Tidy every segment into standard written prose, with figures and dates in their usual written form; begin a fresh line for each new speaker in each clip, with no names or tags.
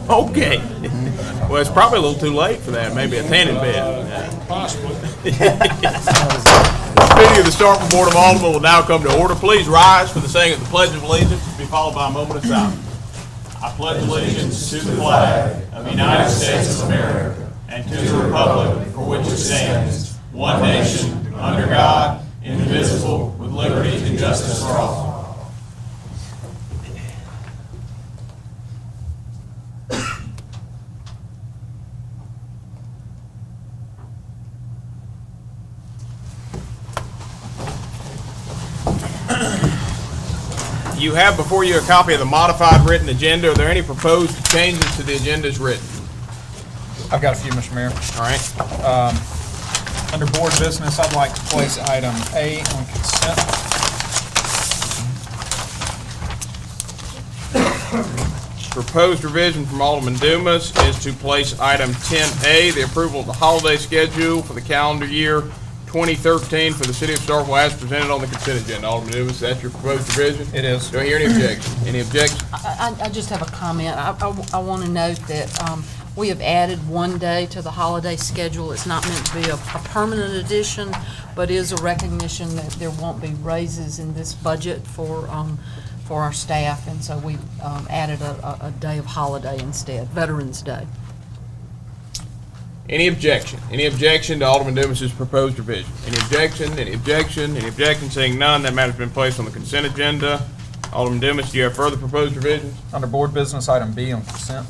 Okay. Well, it's probably a little too late for that. Maybe a tanning bed.
Possibly.
The meeting of the Starkville Board of Alderman will now come to order. Please rise for the saying of the Pledge of Allegiance, to be followed by a moment of silence. I pledge allegiance to the flag of the United States of America and to the republic for which it stands, one nation, under God, indivisible, with liberty and justice for all. You have before you a copy of the modified written agenda. Are there any proposed changes to the agenda as written?
I've got a few, Mr. Mayor.
All right.
Under board business, I'd like to place item A on consent.
Proposed revision from Alderman Dumas is to place item 10A, the approval of the holiday schedule for the calendar year 2013 for the city of Starkville as presented on the consent agenda. Alderman Dumas, is that your proposed revision?
It is.
Do I hear any objection? Any objection?
I just have a comment. I want to note that we have added one day to the holiday schedule. It's not meant to be a permanent addition, but is a recognition that there won't be raises in this budget for our staff, and so we added a day of holiday instead, Veterans Day.
Any objection? Any objection to Alderman Dumas's proposed revision? Any objection? Any objection? Any objection? Seeing none, that matter's been placed on the consent agenda. Alderman Dumas, do you have further proposed revisions?
Under board business, item B on consent.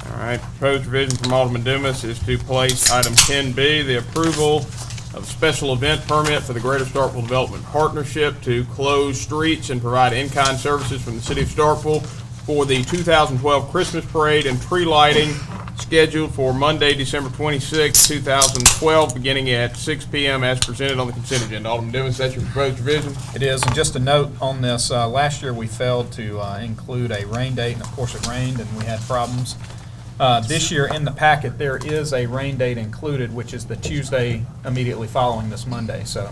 All right, proposed revision from Alderman Dumas is to place item 10B, the approval of special event permit for the Greater Starkville Development Partnership to close streets and provide in-kind services from the city of Starkville for the 2012 Christmas parade and tree lighting scheduled for Monday, December 26, 2012, beginning at 6 p.m. as presented on the consent agenda. Alderman Dumas, that's your proposed revision?
It is, and just a note on this, last year we failed to include a rain date, and of course it rained and we had problems. This year in the packet, there is a rain date included, which is the Tuesday immediately following this Monday. So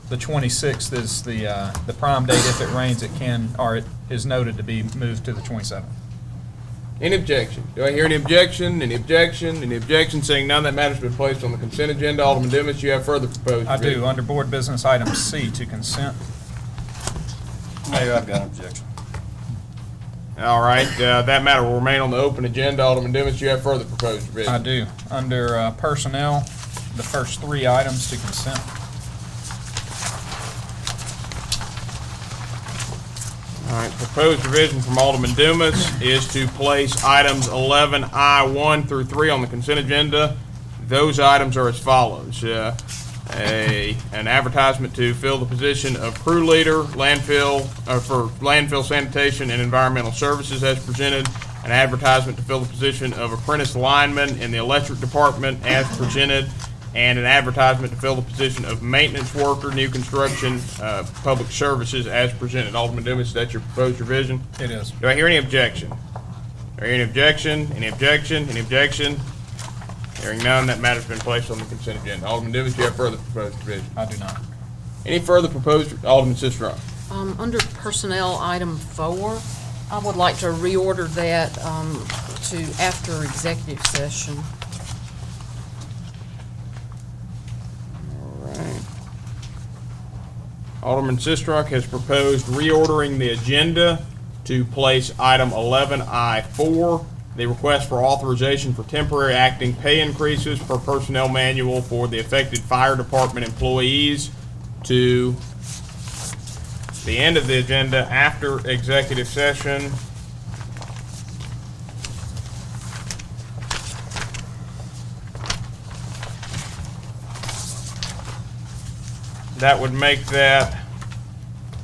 the 26th is the prime date. If it rains, it can, or it is noted to be moved to the 27th.
Any objection? Do I hear any objection? Any objection? Any objection? Seeing none, that matter's been placed on the consent agenda. Alderman Dumas, you have further proposed
I
revision?
do. Under board business, item C to consent.
Mayor, I've got an objection.
All right, that matter will remain on the open agenda. Alderman Dumas, you have further proposed revision?
I do. Under personnel, the first three items to consent.
All right, proposed revision from Alderman Dumas is to place items 11I1 through 3 on the consent agenda. Those items are as follows. An advertisement to fill the position of crew leader, landfill, for landfill sanitation and environmental services as presented. An advertisement to fill the position of apprentice lineman in the electric department as presented. And an advertisement to fill the position of maintenance worker, new construction, public services as presented. Alderman Dumas, is that your proposed revision?
It is.
Do I hear any objection? Do I hear any objection? Any objection? Any objection? Hearing none, that matter's been placed on the consent agenda. Alderman Dumas, do you have further proposed revision?
I do not.
Any further proposed? Alderman Sistrunk.
Under personnel, item 4, I would like to reorder that to after executive session.
Alderman Sistrunk has proposed reordering the agenda to place item 11I4, the request for authorization for temporary acting pay increases per personnel manual for the affected fire department employees, to the end of the agenda after executive session. That would make that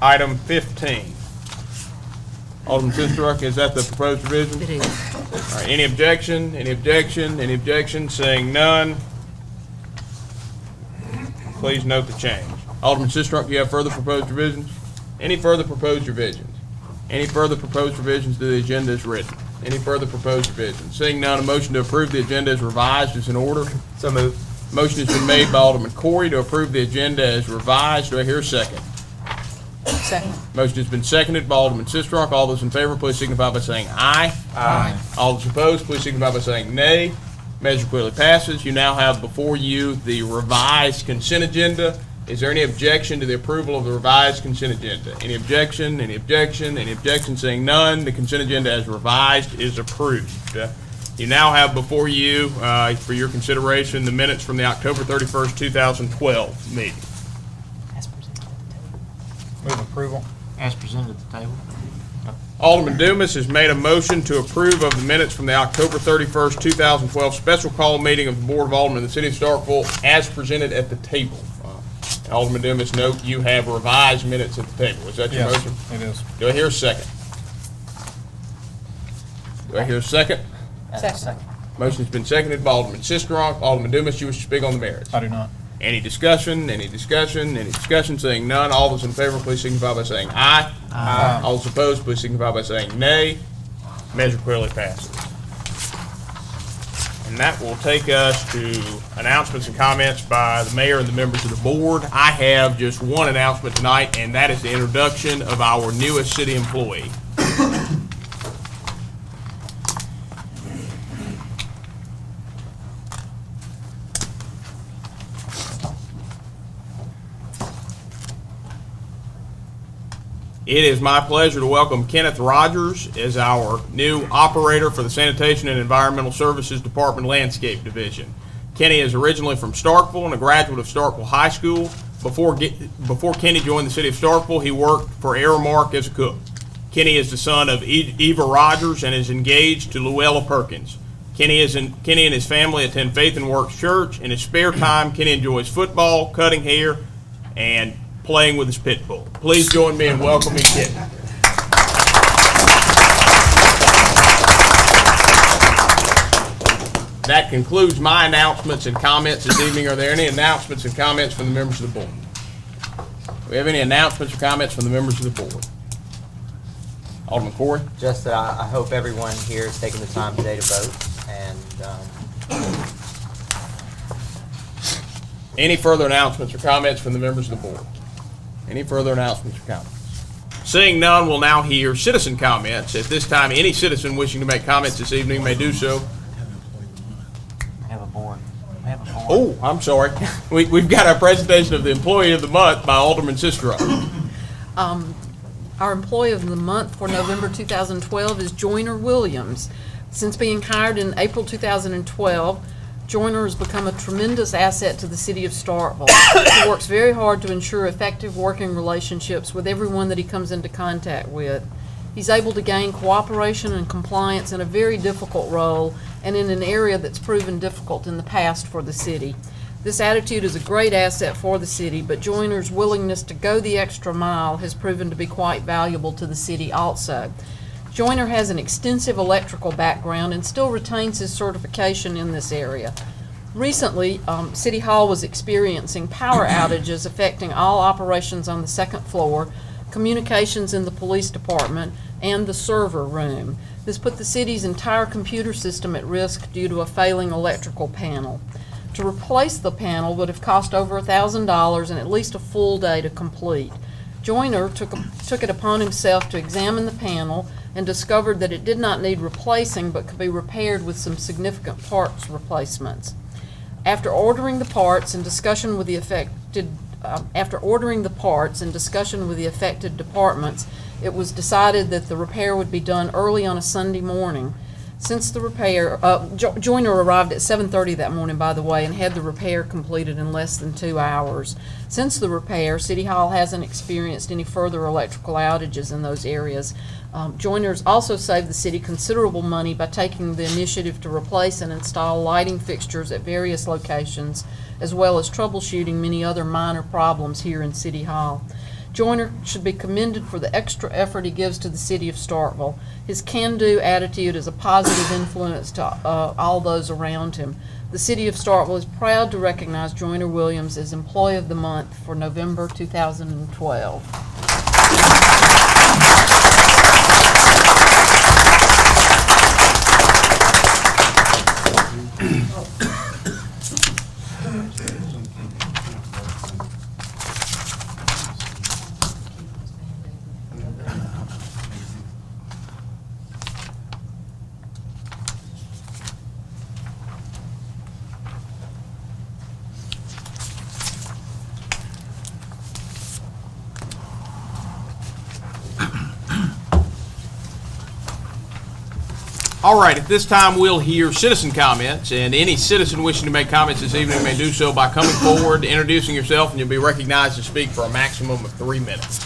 item 15. Alderman Sistrunk, is that the proposed revision?
It is.
All right, any objection? Any objection? Any objection? Seeing none, please note the change. Alderman Sistrunk, do you have further proposed revisions? Any further proposed revisions? Any further proposed revisions to the agenda as written? Any further proposed revisions? Seeing none, a motion to approve the agenda as revised is in order.
So moved.
Motion has been made by Alderman Corey to approve the agenda as revised. Do I hear a second?
Second.
Motion has been seconded by Alderman Sistrunk. All those in favor, please signify by saying aye.
Aye.
All those opposed, please signify by saying nay. Measure clearly passes. You now have before you the revised consent agenda. Is there any objection to the approval of the revised consent agenda? Any objection? Any objection? Any objection? Seeing none, the consent agenda as revised is approved. You now have before you, for your consideration, the minutes from the October 31st, 2012 meeting.
As presented at the table.
Move approval.
As presented at the table.
Alderman Dumas has made a motion to approve of the minutes from the October 31st, 2012 special call meeting of the Board of Alderman of the City of Starkville as presented at the table. Alderman Dumas, note you have revised minutes at the table. Is that your
Yes,
motion?
it is.
Do I hear a second? Do I hear a second?
Second.
Motion's been seconded by Alderman Sistrunk. Alderman Dumas, you wish to speak on the merits.
I do not.
Any discussion? Any discussion? Any discussion? Seeing none, all those in favor, please signify by saying aye.
Aye.
All those opposed, please signify by saying nay. Measure clearly passes. And that will take us to announcements and comments by the mayor and the members of the board. I have just one announcement tonight, and that is the introduction of our newest city employee. It is my pleasure to welcome Kenneth Rogers as our new operator for the Sanitation and Environmental Services Department Landscape Division. Kenny is originally from Starkville and a graduate of Starkville High School. Before Kenny joined the city of Starkville, he worked for Aramark as a cook. Kenny is the son of Eva Rogers and is engaged to Luella Perkins. Kenny and his family attend Faith and Works Church. In his spare time, Kenny enjoys football, cutting hair, and playing with his pit bull. Please join me in welcoming Kenny. That concludes my announcements and comments this evening. Are there any announcements and comments from the members of the board? Do we have any announcements or comments from the members of the board? Alderman Corey?
Just that I hope everyone here is taking the time today to vote, and
Any further announcements or comments from the members of the board? Any further announcements or comments? Seeing none, we'll now hear citizen comments. At this time, any citizen wishing to make comments this evening may do so.
I have a board. I have a board.
Oh, I'm sorry. We've got our presentation of the Employee of the Month by Alderman Sistrunk.
Our Employee of the Month for November 2012 is Joyner Williams. Since being hired in April 2012, Joyner has become a tremendous asset to the city of Starkville. He works very hard to ensure effective working relationships with everyone that he comes into contact with. He's able to gain cooperation and compliance in a very difficult role and in an area that's proven difficult in the past for the city. This attitude is a great asset for the city, but Joyner's willingness to go the extra mile has proven to be quite valuable to the city also. Joyner has an extensive electrical background and still retains his certification in this area. Recently, City Hall was experiencing power outages affecting all operations on the second floor, communications in the police department, and the server room. This put the city's entire computer system at risk due to a failing electrical panel. To replace the panel would have cost over $1,000 and at least a full day to complete. Joyner took it upon himself to examine the panel and discovered that it did not need replacing but could be repaired with some significant parts replacements. After ordering the parts and discussion with the affected departments, it was decided that the repair would be done early on a Sunday morning. Since the repair, Joyner arrived at 7:30 that morning, by the way, and had the repair completed in less than 2 hours. Since the repair, City Hall hasn't experienced any further electrical outages in those areas. Joyner's also saved the city considerable money by taking the initiative to replace and install lighting fixtures at various locations, as well as troubleshooting many other minor problems here in City Hall. Joyner should be commended for the extra effort he gives to the city of Starkville. His can-do attitude is a positive influence to all those around him. The city of Starkville is proud to recognize Joyner Williams as Employee of the Month for November 2012.
All right, at this time, we'll hear citizen comments, and any citizen wishing to make comments this evening may do so by coming forward, introducing yourself, and you'll be recognized to speak for a maximum of 3 minutes.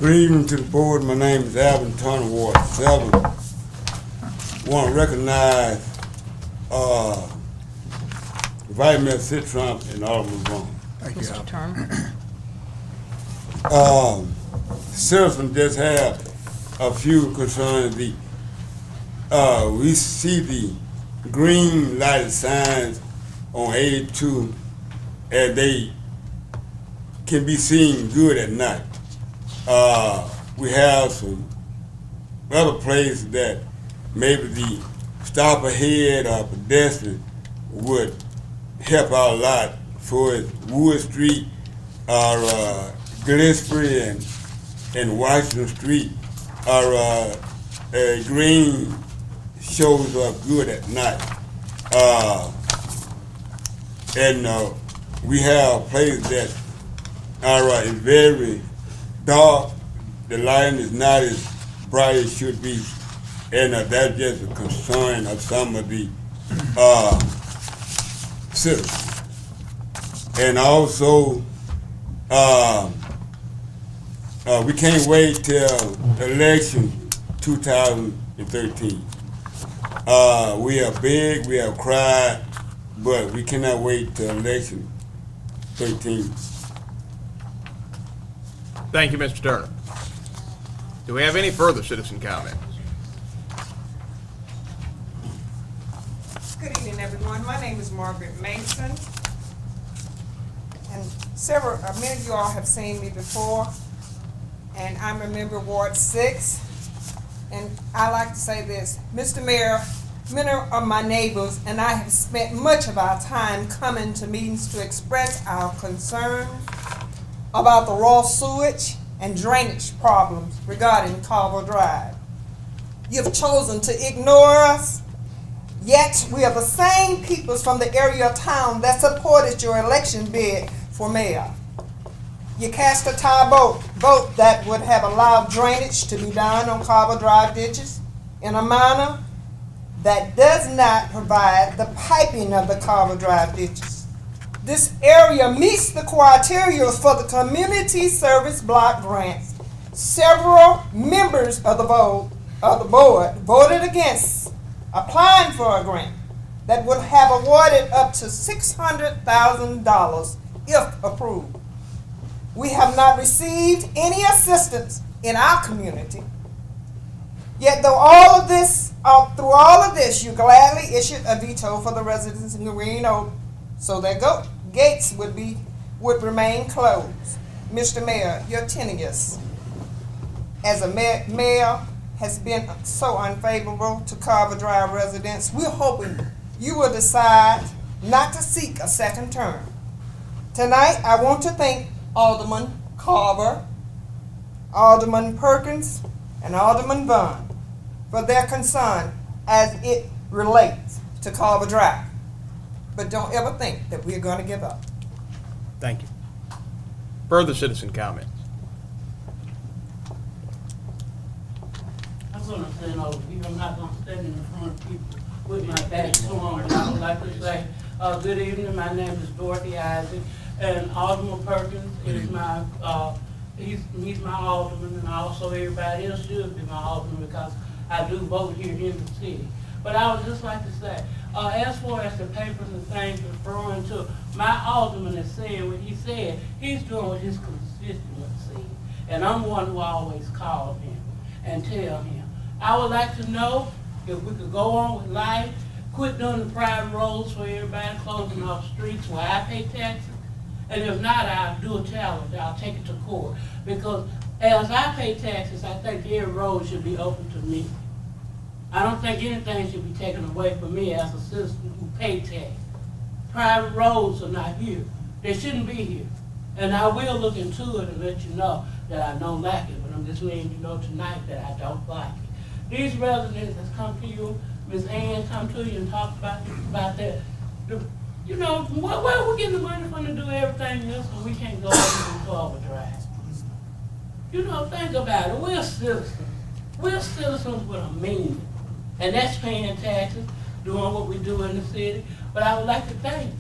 Good evening to the board. My name is Alvin Turner, Ward 7. Want to recognize Vice Mayor Sid Trump and Alderman Vaughn.
Mr. Turner?
Citizens just have a few concerns. We see the green lighted signs on 82 and they can be seen good at night. We have some other places that maybe the stop ahead or pedestrian would help out a lot for Wood Street or Gillespie and Washington Street or green shows up good at night. And we have places that are very dark, the lighting is not as bright as it should be, and that's just a concern of some of the citizens. And also, we can't wait till election 2013. We are big, we have cried, but we cannot wait till election 13.
Thank you, Mr. Turner. Do we have any further citizen comments?
Good evening, everyone. My name is Margaret Mason. And many of you all have seen me before. And I'm a member of Ward 6. And I like to say this, Mr. Mayor, many of my neighbors and I have spent much of our time coming to meetings to express our concerns about the raw sewage and drainage problems regarding Carver Drive. You've chosen to ignore us, yet we are the same peoples from the area of town that supported your election bid for mayor. You cast a tie vote that would have allowed drainage to be done on Carver Drive ditches in a manner that does not provide the piping of the Carver Drive ditches. This area meets the criteria for the community service block grants. Several members of the board voted against applying for a grant that would have awarded up to $600,000 if approved. We have not received any assistance in our community. Yet through all of this, you gladly issued a veto for the residents in Green Oak, so their gates would remain closed. Mr. Mayor, your tenure as a mayor has been so unfavorable to Carver Drive residents. We're hoping you will decide not to seek a second term. Tonight, I want to thank Alderman Carver, Alderman Perkins, and Alderman Vaughn for their concern as it relates to Carver Drive. But don't ever think that we're going to give up.
Thank you. Further citizen comments?
I'm going to stand over here. I'm not going to stand in front of people with my back to them. And I would like to say, good evening. My name is Dorothy Isaac, and Alderman Perkins is my, he's my alderman, and also everybody else should be my alderman because I do vote here in the city. But I would just like to say, as far as the papers and things referring to, my alderman is saying what he said. He's doing what his constituency, and I'm one who always call him and tell him. I would like to know if we could go on with life, quit doing the private roads for everybody, closing off streets where I pay taxes, and if not, I'll do a challenge. I'll take it to court because as I pay taxes, I think every road should be open to me. I don't think anything should be taken away from me as a citizen who pay tax. Private roads are not here. They shouldn't be here. And I will look into it and let you know that I don't like it, but I'm just letting you know tonight that I don't like it. These residents that's come to you, Ms. Ann come to you and talk about that. You know, where are we getting the money from to do everything else when we can't go over to Carver Drive? You know, think about it, we're citizens. We're citizens with a meaning, and that's paying taxes, doing what we do in the city. But I would like to thank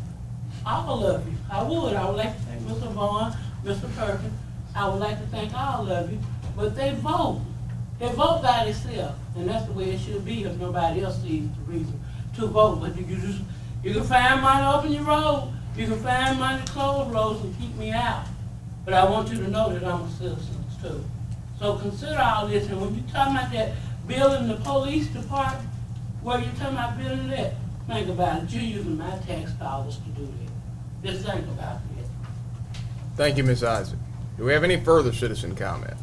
all of you. I would like to thank Mr. Vaughn, Mr. Perkins. I would like to thank all of you, but they vote. They vote by themselves, and that's the way it should be if nobody else sees the reason to vote. But you can find money to open your road, you can find money to close roads and keep me out. But I want you to know that I'm a citizen too. So consider all this, and when you talking about that building the police department, where you talking about building that, think about it. You're using my tax dollars to do that. Just think about it.
Thank you, Ms. Isaac. Do we have any further citizen comments?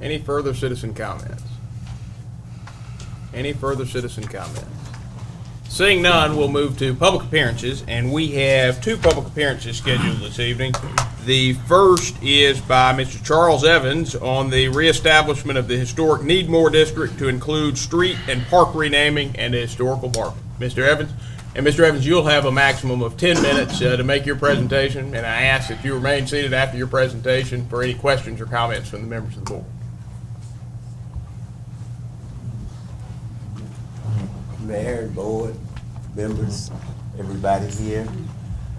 Any further citizen comments? Any further citizen comments? Seeing none, we'll move to public appearances, and we have 2 public appearances scheduled this evening. The first is by Mr. Charles Evans on the reestablishment of the historic Needmore District to include street and park renaming and a historical marker. Mr. Evans? And Mr. Evans, you'll have a maximum of 10 minutes to make your presentation, and I ask that you remain seated after your presentation for any questions or comments from the members of the board.
Mayor and board members, everybody here.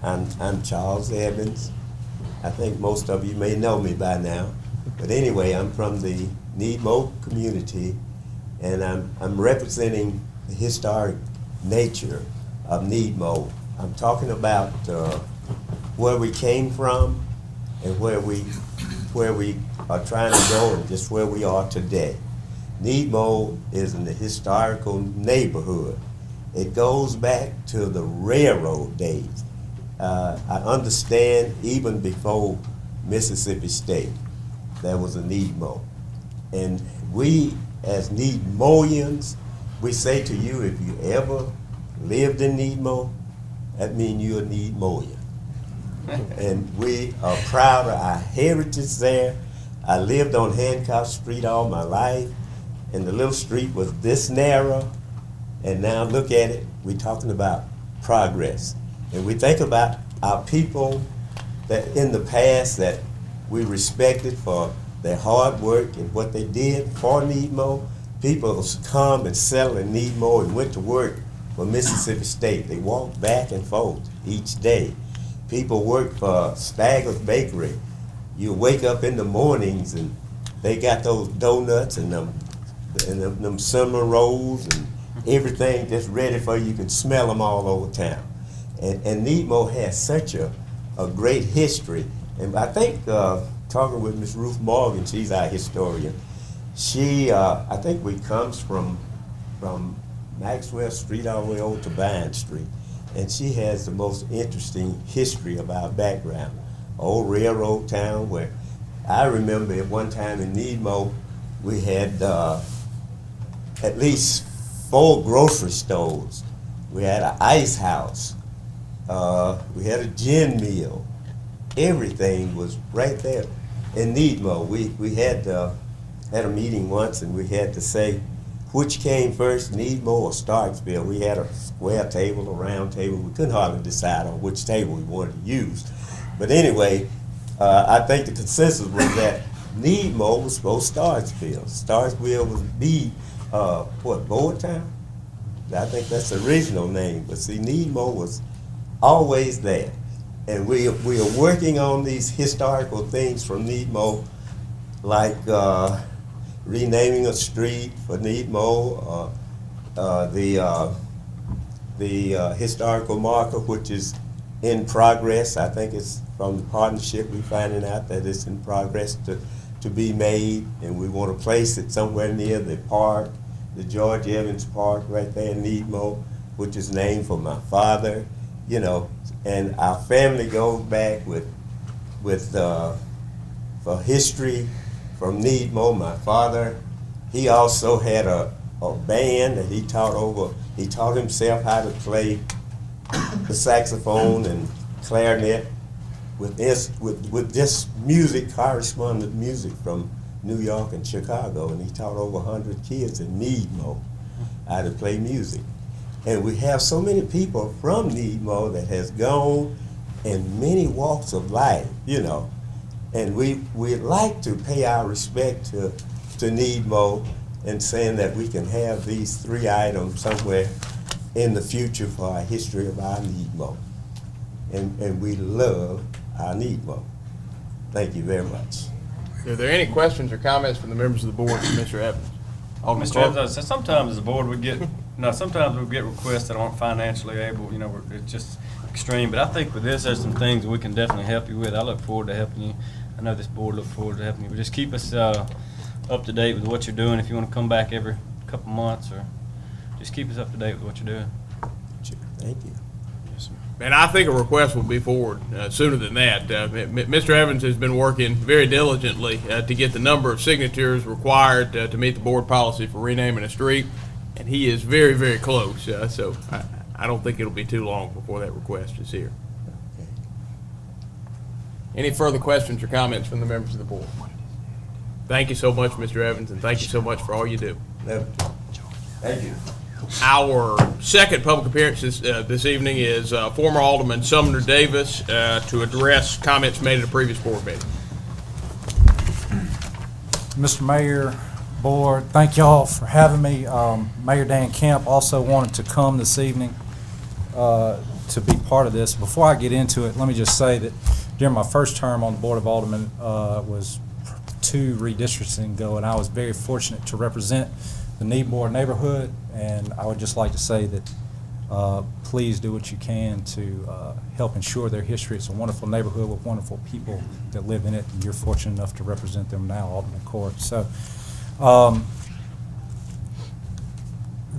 I'm Charles Evans. I think most of you may know me by now. But anyway, I'm from the Needmore community, and I'm representing the historic nature of Needmore. I'm talking about where we came from and where we are trying to go and just where we are today. Needmore is in the historical neighborhood. It goes back to the railroad days. I understand even before Mississippi State, there was a Needmore. And we, as Needmoreans, we say to you, if you ever lived in Needmore, that means you're a Needmorean. And we are proud of our heritage there. I lived on Hancock Street all my life, and the little street was this narrow, and now look at it, we're talking about progress. And we think about our people that in the past that we respected for their hard work and what they did for Needmore. People come and settled in Needmore and went to work for Mississippi State. They walked back and forth each day. People worked for Stagger's Bakery. You wake up in the mornings and they got those donuts and them cinnamon rolls and everything just ready for you. You can smell them all over town. And Needmore has such a great history. And I think talking with Miss Ruth Morgan, she's our historian. She, I think we comes from Maxwell Street all the way over to Vine Street. And she has the most interesting history of our background. Old railroad town where I remember at one time in Needmore, we had at least 4 grocery stores. We had an ice house. We had a gin mill. Everything was right there in Needmore. We had a meeting once and we had to say which came first, Needmore or Starkville. We had a square table, a round table. We couldn't hardly decide on which table we wanted to use. But anyway, I think the consensus was that Needmore was supposed to Starkville. Starkville was Board Town? I think that's the original name. But see, Needmore was always there. And we are working on these historical things from Needmore, like renaming a street for Needmore, the historical marker, which is in progress. I think it's from the partnership we're finding out that it's in progress to be made, and we want to place it somewhere near the park, the George Evans Park right there in Needmore, which is named for my father, you know, and our family goes back for history from Needmore. My father, he also had a band that he taught himself how to play the saxophone and clarinet with this music, correspondent music from New York and Chicago, and he taught over 100 kids in Needmore how to play music. And we have so many people from Needmore that has gone in many walks of life, you know. And we'd like to pay our respect to Needmo and saying that we can have these 3 items somewhere in the future for our history of our Needmo. And we love our Needmo. Thank you very much.
Are there any questions or comments from the members of the board for Mr. Evans? Alderman
Mr.
Clark?
Evans, sometimes as a board, sometimes we get requests that aren't financially able, it's just extreme. But I think with this, there's some things we can definitely help you with. I look forward to helping you. I know this board looks forward to helping you. But just keep us up to date with what you're doing. If you want to come back every couple months, or just keep us up to date with what you're doing.
Thank you.
And I think a request will be forward sooner than that. Mr. Evans has been working very diligently to get the number of signatures required to meet the board policy for renaming a street, and he is very, very close. So I don't think it'll be too long before that request is here. Any further questions or comments from the members of the board? Thank you so much, Mr. Evans, and thank you so much for all you do.
Thank you.
Our second public appearance this evening is former Alderman Sumner Davis to address comments made at a previous board meeting.
Mr. Mayor, Board, thank y'all for having me. Mayor Dan Kemp also wanted to come this evening to be part of this. Before I get into it, let me just say that during my first term on the Board of Alderman was 2 redistricting ago, and I was very fortunate to represent the Needmore neighborhood, and I would just like to say that please do what you can to help ensure their history. It's a wonderful neighborhood with wonderful people that live in it, and you're fortunate enough to represent them now, Alderman Court. So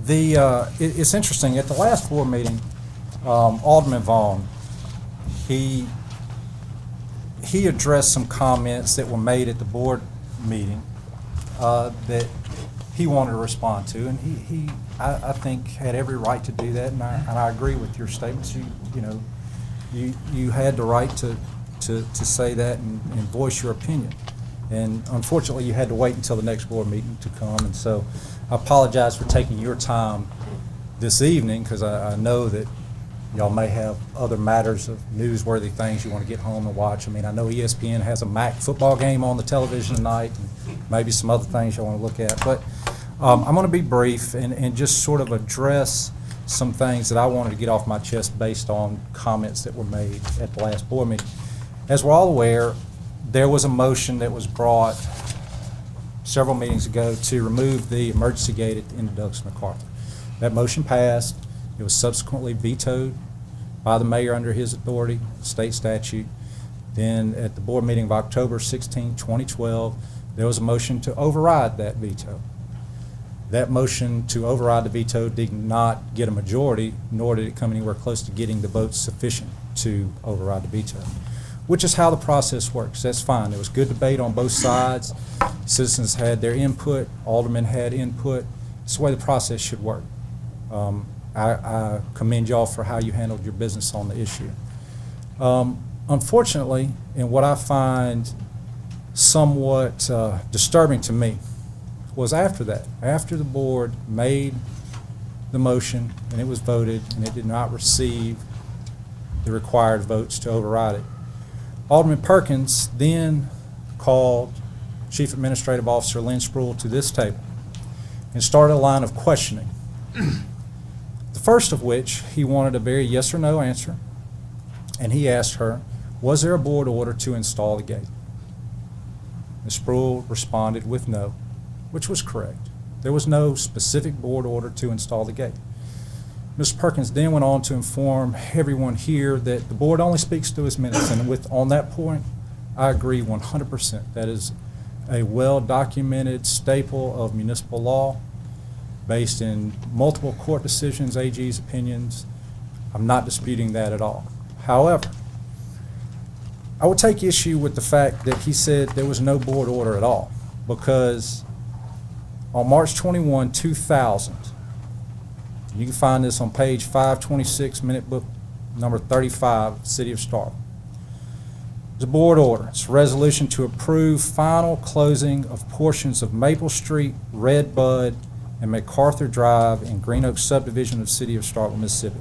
it's interesting. At the last board meeting, Alderman Vaughn, he addressed some comments that were made at the board meeting that he wanted to respond to, and he I think had every right to do that, and I agree with your statements. You had the right to say that and voice your opinion, and unfortunately you had to wait until the next board meeting to come, and so I apologize for taking your time this evening, because I know that y'all may have other matters of newsworthy things you want to get home and watch. I mean, I know ESPN has a MAC football game on the television tonight, and maybe some other things you want to look at. But I'm going to be brief and just sort of address some things that I wanted to get off my chest based on comments that were made at the last board meeting. As we're all aware, there was a motion that was brought several meetings ago to remove the emergency gate at the end of Douglas MacArthur. That motion passed. It was subsequently vetoed by the mayor under his authority, state statute. Then at the board meeting of October 16, 2012, there was a motion to override that veto. That motion to override the veto did not get a majority, nor did it come anywhere close to getting the votes sufficient to override the veto, which is how the process works. That's fine. There was good debate on both sides. Citizens had their input. Aldermen had input. It's the way the process should work. I commend y'all for how you handled your business on the issue. Unfortunately, and what I find somewhat disturbing to me was after that, after the board made the motion and it was voted and it did not receive the required votes to override it, Alderman Perkins then called Chief Administrative Officer Lynn Spruill to this table and started a line of questioning. The first of which, he wanted a very yes or no answer, and he asked her, was there a board order to install the gate? Ms. Spruill responded with no, which was correct. There was no specific board order to install the gate. Mr. Perkins then went on to inform everyone here that the board only speaks to its minutes, and on that point, I agree 100%. That is a well-documented staple of municipal law, based in multiple court decisions, AG's opinions. I'm not disputing that at all. However, I would take issue with the fact that he said there was no board order at all, because on March 21, 2000, you can find this on page 526, minute book number 35, City of Starkville. It's a board order. It's a resolution to approve final closing of portions of Maple Street, Red Bud, and MacArthur Drive in Green Oak subdivision of the City of Starkville, Mississippi.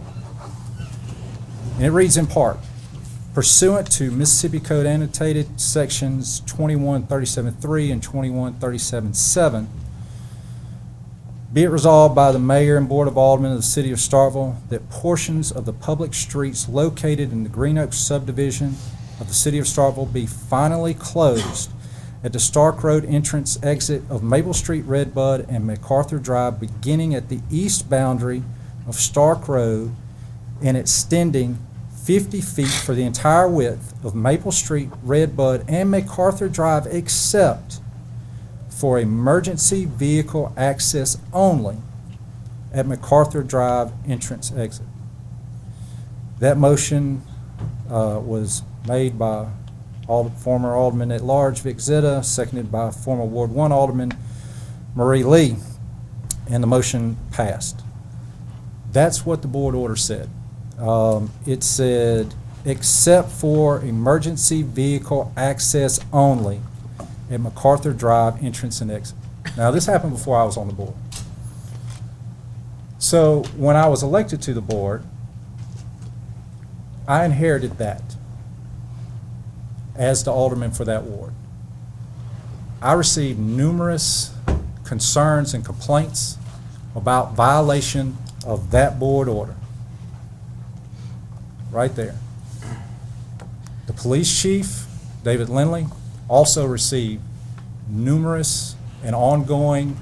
And it reads in part, pursuant to Mississippi Code annotated sections 2137.3 and 2137.7, be it resolved by the Mayor and Board of Aldermen of the City of Starkville that portions of the public streets located in the Green Oaks subdivision of the City of Starkville be finally closed at the Stark Road entrance exit of Maple Street, Redbud, and MacArthur Drive, beginning at the east boundary of Stark Road and extending 50 feet for the entire width of Maple Street, Redbud, and MacArthur Drive, except for emergency vehicle access only at MacArthur Drive entrance exit. That motion was made by former Alderman at Large Vic Zeta, seconded by former Ward 1 Alderman Marie Lee, and the motion passed. That's what the board order said. It said, except for emergency vehicle access only at MacArthur Drive entrance and exit. Now, this happened before I was on the board. So when I was elected to the board, I inherited that as the alderman for that ward. I received numerous concerns and complaints about violation of that board order. Right there. The police chief, David Lindley, also received numerous and ongoing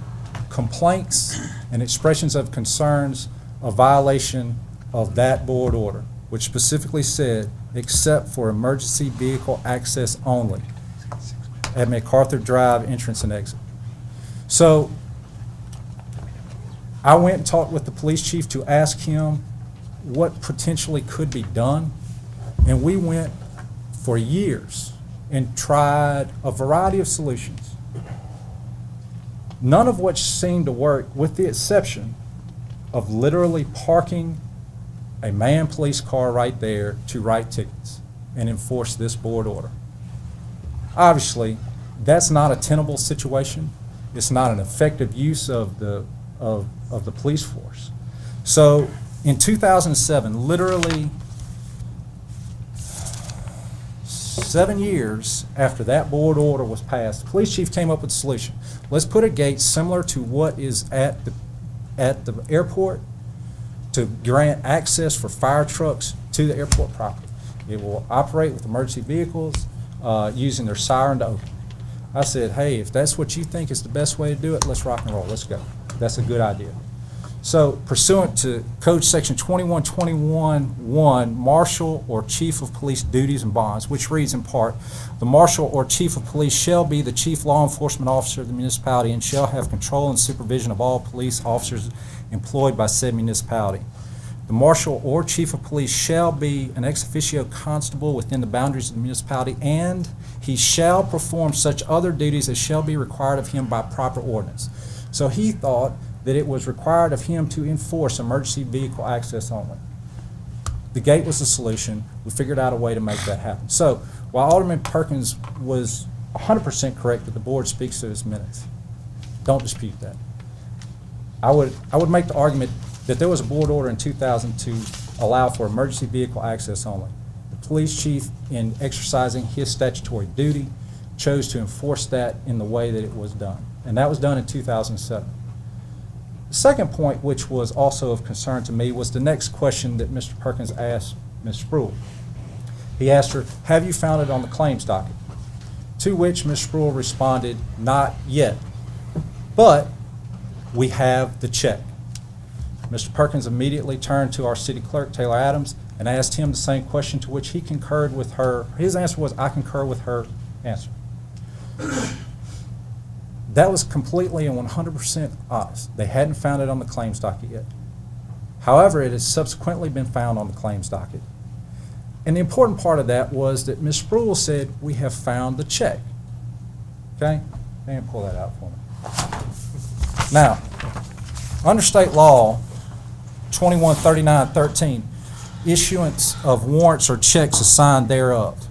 complaints and expressions of concerns of violation of that board order, which specifically said, except for emergency vehicle access only at MacArthur Drive entrance and exit. So I went and talked with the police chief to ask him what potentially could be done, and we went for years and tried a variety of solutions, none of which seemed to work, with the exception of literally parking a manned police car right there to write tickets and enforce this board order. Obviously, that's not a tenable situation. It's not an effective use of the police force. So in 2007, literally 7 years after that board order was passed, the police chief came up with a solution. Let's put a gate similar to what is at the airport to grant access for fire trucks to the airport property. It will operate with emergency vehicles using their siren to open. I said, hey, if that's what you think is the best way to do it, let's rock and roll. Let's go. That's a good idea. So pursuant to Code Section 2121.1, Marshal or Chief of Police duties and bonds, which reads in part, the Marshal or Chief of Police shall be the Chief Law Enforcement Officer of the municipality and shall have control and supervision of all police officers employed by said municipality. The Marshal or Chief of Police shall be an ex officio constable within the boundaries of the municipality, and he shall perform such other duties as shall be required of him by proper ordinance. So he thought that it was required of him to enforce emergency vehicle access only. The gate was the solution. We figured out a way to make that happen. So while Alderman Perkins was 100% correct that the board speaks to his minutes, don't dispute that. I would make the argument that there was a board order in 2000 to allow for emergency vehicle access only. The police chief, in exercising his statutory duty, chose to enforce that in the way that it was done. And that was done in 2007. The second point, which was also of concern to me, was the next question that Mr. Perkins asked Ms. Spruill. He asked her, have you found it on the claims docket? To which Ms. Spruill responded, not yet, but we have the check. Mr. Perkins immediately turned to our city clerk, Taylor Adams, and asked him the same question, to which he concurred with her. His answer was, I concur with her answer. That was completely and 100% honest. They hadn't found it on the claims docket yet. However, it has subsequently been found on the claims docket. And the important part of that was that Ms. Spruill said, we have found the check. Okay? They didn't pull that out for me. Now, under state law 2139.13, issuance of warrants or checks assigned thereof.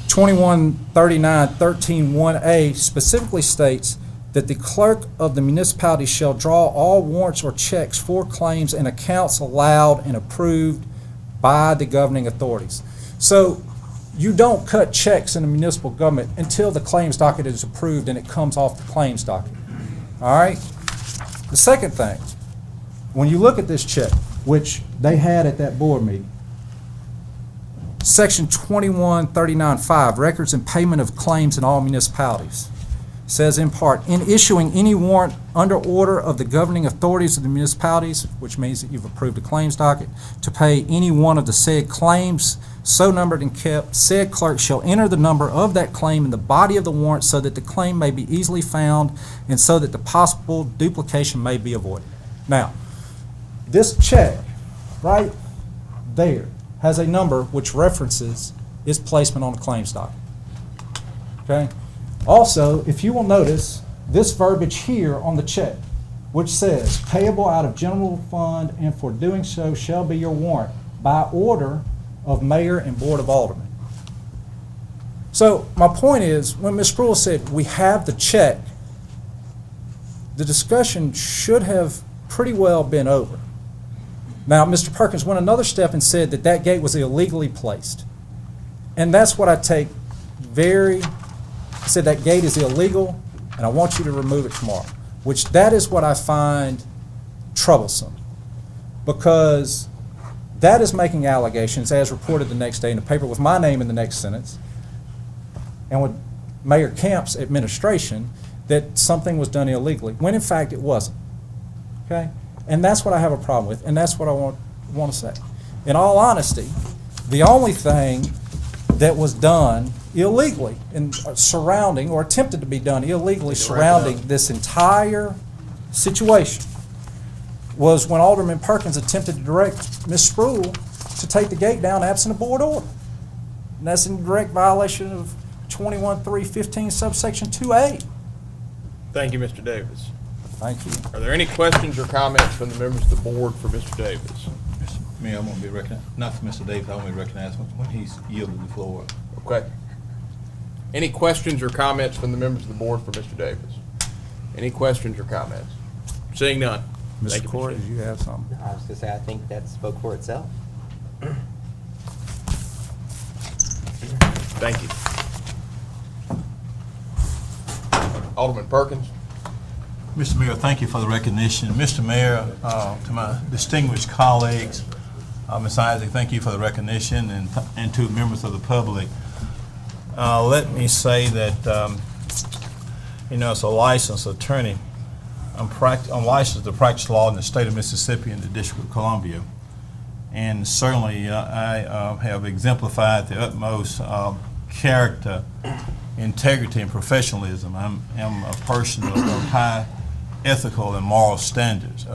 2139.13.1a specifically states that the clerk of the municipality shall draw all warrants or checks for claims and accounts allowed and approved by the governing authorities. So you don't cut checks in the municipal government until the claims docket is approved and it comes off the claims docket. All right? The second thing, when you look at this check, which they had at that board meeting, Section 2139.5, records and payment of claims in all municipalities, says in part, in issuing any warrant under order of the governing authorities of the municipalities, which means that you've approved a claims docket, to pay any one of the said claims so numbered and kept, said clerk shall enter the number of that claim in the body of the warrant so that the claim may be easily found and so that the possible duplication may be avoided. Now, this check right there has a number which references its placement on the claims docket. Okay? Also, if you will notice, this verbiage here on the check, which says, payable out of general fund and for doing so shall be your warrant by order of mayor and board of aldermen. So my point is, when Ms. Spruill said we have the check, the discussion should have pretty well been over. Now, Mr. Perkins went another step and said that that gate was illegally placed. And that's what I take I said that gate is illegal and I want you to remove it tomorrow, which that is what I find troublesome, because that is making allegations as reported the next day in the paper with my name in the next sentence and with Mayor Camp's administration that something was done illegally, when in fact it wasn't. Okay? And that's what I have a problem with, and that's what I want to say. In all honesty, the only thing that was done illegally in surrounding, or attempted to be done illegally surrounding this entire situation was when Alderman Perkins attempted to direct Ms. Spruill to take the gate down absent a board order. And that's in direct violation of 21.315 subsection 2A.
Thank you, Mr. Davis.
Thank you.
Are there any questions or comments from the members of the board for Mr. Davis?
Mr. Mayor, I'm going to be recognized, not for Mr. Davis, I want to be recognized when he's yielding the floor.
Okay. Any questions or comments from the members of the board for Mr. Davis? Any questions or comments? Seeing none. Thank
Mr.
you,
Corey,
Mr.
do you have something?
I was gonna say, I think that spoke for itself.
Thank you. Alderman Perkins.
Mr. Mayor, thank you for the recognition. Mr. Mayor, to my distinguished colleagues, Ms. Isaac, thank you for the recognition, and to members of the public. Let me say that, as a licensed attorney, I'm licensed to practice law in the state of Mississippi and the District of Columbia. And certainly I have exemplified the utmost character, integrity, and professionalism. I'm a person of high ethical and moral standards.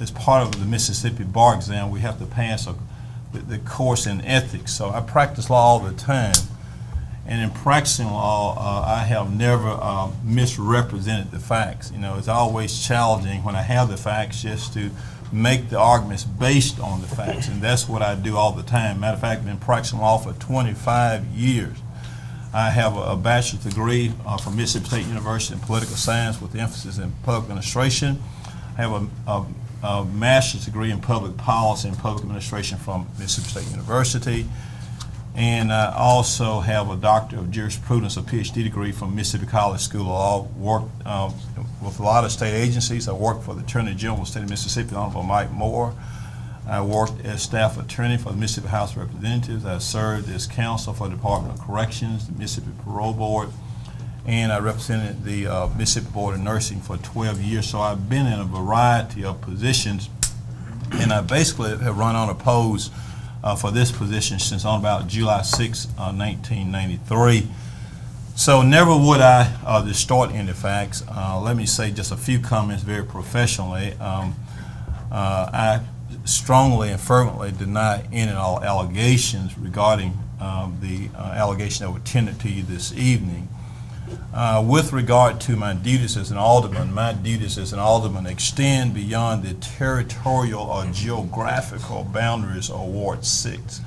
As part of the Mississippi bar exam, we have to pass the course in ethics. So I practice law all the time. And in practicing law, I have never misrepresented the facts. It's always challenging when I have the facts just to make the arguments based on the facts, and that's what I do all the time. Matter of fact, I've been practicing law for 25 years. I have a bachelor's degree from Mississippi State University in political science with emphasis in public administration. I have a master's degree in public policy and public administration from Mississippi State University. And I also have a doctorate of jurisprudence, a PhD degree from Mississippi College School of Law. Worked with a lot of state agencies. I worked for the Attorney General of the State of Mississippi, Honorable Mike Moore. I worked as staff attorney for the Mississippi House of Representatives. I served as counsel for the Department of Corrections, the Mississippi Parole Board, and I represented the Mississippi Board of Nursing for 12 years. So I've been in a variety of positions, and I basically have run unopposed for this position since on about July 6, 1993. So never would I distort any facts. Let me say just a few comments very professionally. I strongly and fervently deny any and all allegations regarding the allegation that were tendered to you this evening. With regard to my duties as an alderman, my duties as an alderman extend beyond the territorial or geographical boundaries of Ward 6.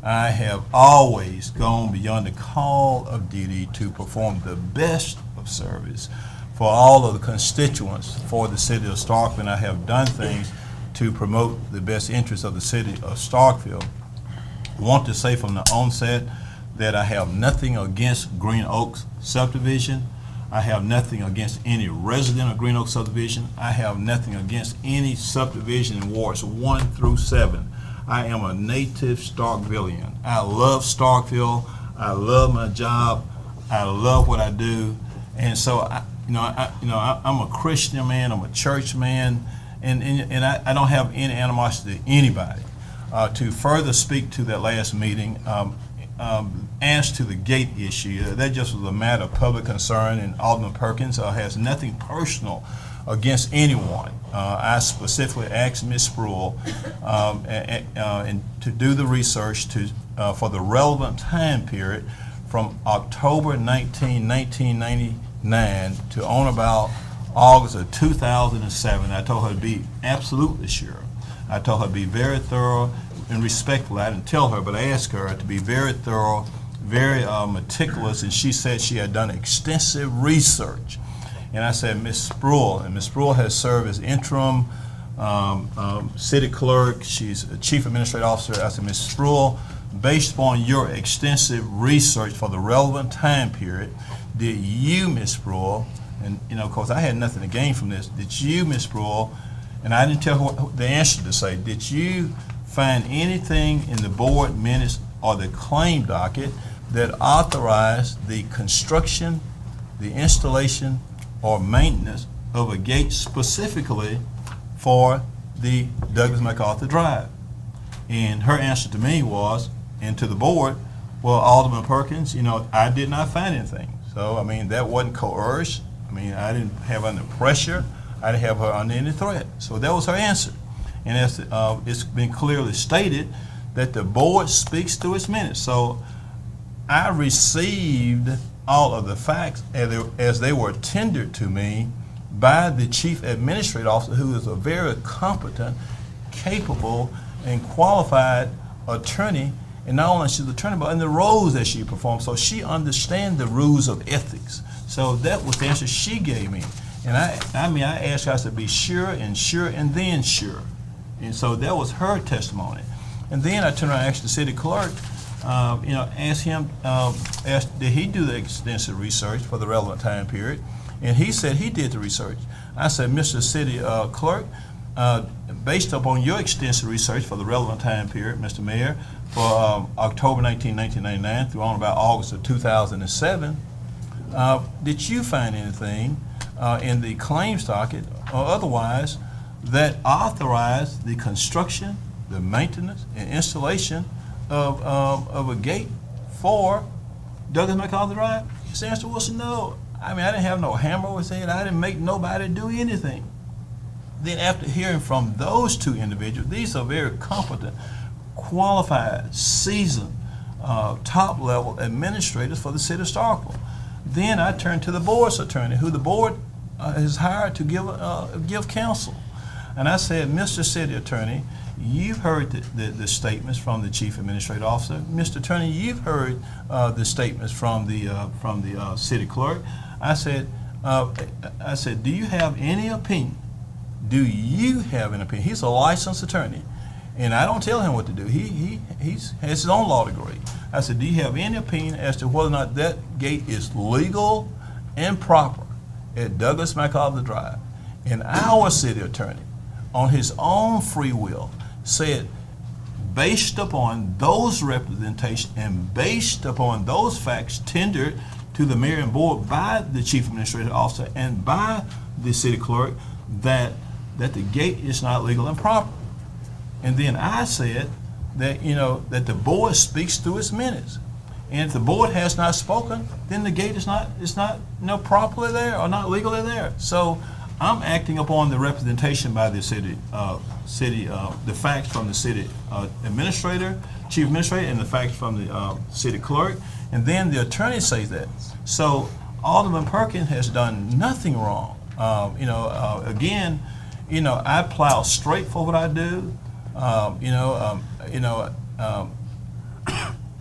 I have always gone beyond the call of duty to perform the best of service for all of the constituents for the city of Starkville, and I have done things to promote the best interests of the city of Starkville. want to say from the onset that I have nothing against Green Oaks subdivision. I have nothing against any resident of Green Oaks subdivision. I have nothing against any subdivision in wards 1 through 7. I am a native Starkvillian. I love Starkville. I love my job. I love what I do. And so, I'm a Christian man. I'm a church man. And I don't have any animosity to anybody. To further speak to that last meeting, as to the gate issue, that just was a matter of public concern, and Alderman Perkins has nothing personal against anyone. I specifically asked Ms. Spruill and to do the research for the relevant time period from October 19, 1999 to on about August of 2007. I told her to be absolutely sure. I told her to be very thorough and respectful. I didn't tell her, but I asked her to be very thorough, very meticulous, and she said she had done extensive research. And I said, Ms. Spruill, and Ms. Spruill has served as interim city clerk. She's a chief administrative officer. I said, Ms. Spruill, based upon your extensive research for the relevant time period, did you, Ms. Spruill, and of course I had nothing to gain from this, did you, Ms. Spruill, and I didn't tell her the answer to say, did you find anything in the board minutes or the claim docket that authorized the construction, the installation, or maintenance of a gate specifically for the Douglas MacArthur Drive? And her answer to me was, and to the board, well, Alderman Perkins, I did not find anything. So, that wasn't coerced. I didn't have her under pressure. I didn't have her under any threat. So that was her answer. And as it's been clearly stated that the board speaks through its minutes. So I received all of the facts as they were tendered to me by the chief administrative officer, who is a very competent, capable, and qualified attorney. And not only she's an attorney, but in the roles that she performs. So she understands the rules of ethics. So that was the answer she gave me. And I asked her to be sure and then sure. And so that was her testimony. And then I turned around and asked the city clerk, asked him, did he do the extensive research for the relevant time period? And he said he did the research. I said, Mr. City Clerk, based upon your extensive research for the relevant time period, Mr. Mayor, for October 19, 1999 through on about August of 2007, did you find anything in the claims docket or otherwise that authorized the construction, the maintenance, and installation of a gate for Douglas MacArthur Drive? His answer was no. I didn't have no hammer with it. I didn't make nobody do anything. Then after hearing from those two individuals, these are very competent, qualified, seasoned, top-level administrators for the city of Starkville. Then I turned to the board's attorney, who the board has hired to give counsel. And I said, Mr. City Attorney, you've heard the statements from the Chief Administrative Officer. Mr. Attorney, you've heard the statements from the City Clerk. I said, do you have any opinion? Do you have an opinion? He's a licensed attorney, and I don't tell him what to do. He has his own law degree. I said, do you have any opinion as to whether or not that gate is legal and proper at Douglas MacArthur Drive? And our city attorney, on his own free will, said, based upon those representations and based upon those facts tendered to the mayor and board by the chief administrative officer and by the city clerk, that the gate is not legal and proper. And then I said that, that the board speaks through its minutes. And if the board has not spoken, then the gate is not properly there or not legally there. So I'm acting upon the representation by the city, the facts from the city administrator, chief administrator, and the facts from the city clerk, and then the attorney says that. So Alderman Perkins has done nothing wrong. Again, I plow straight for what I do.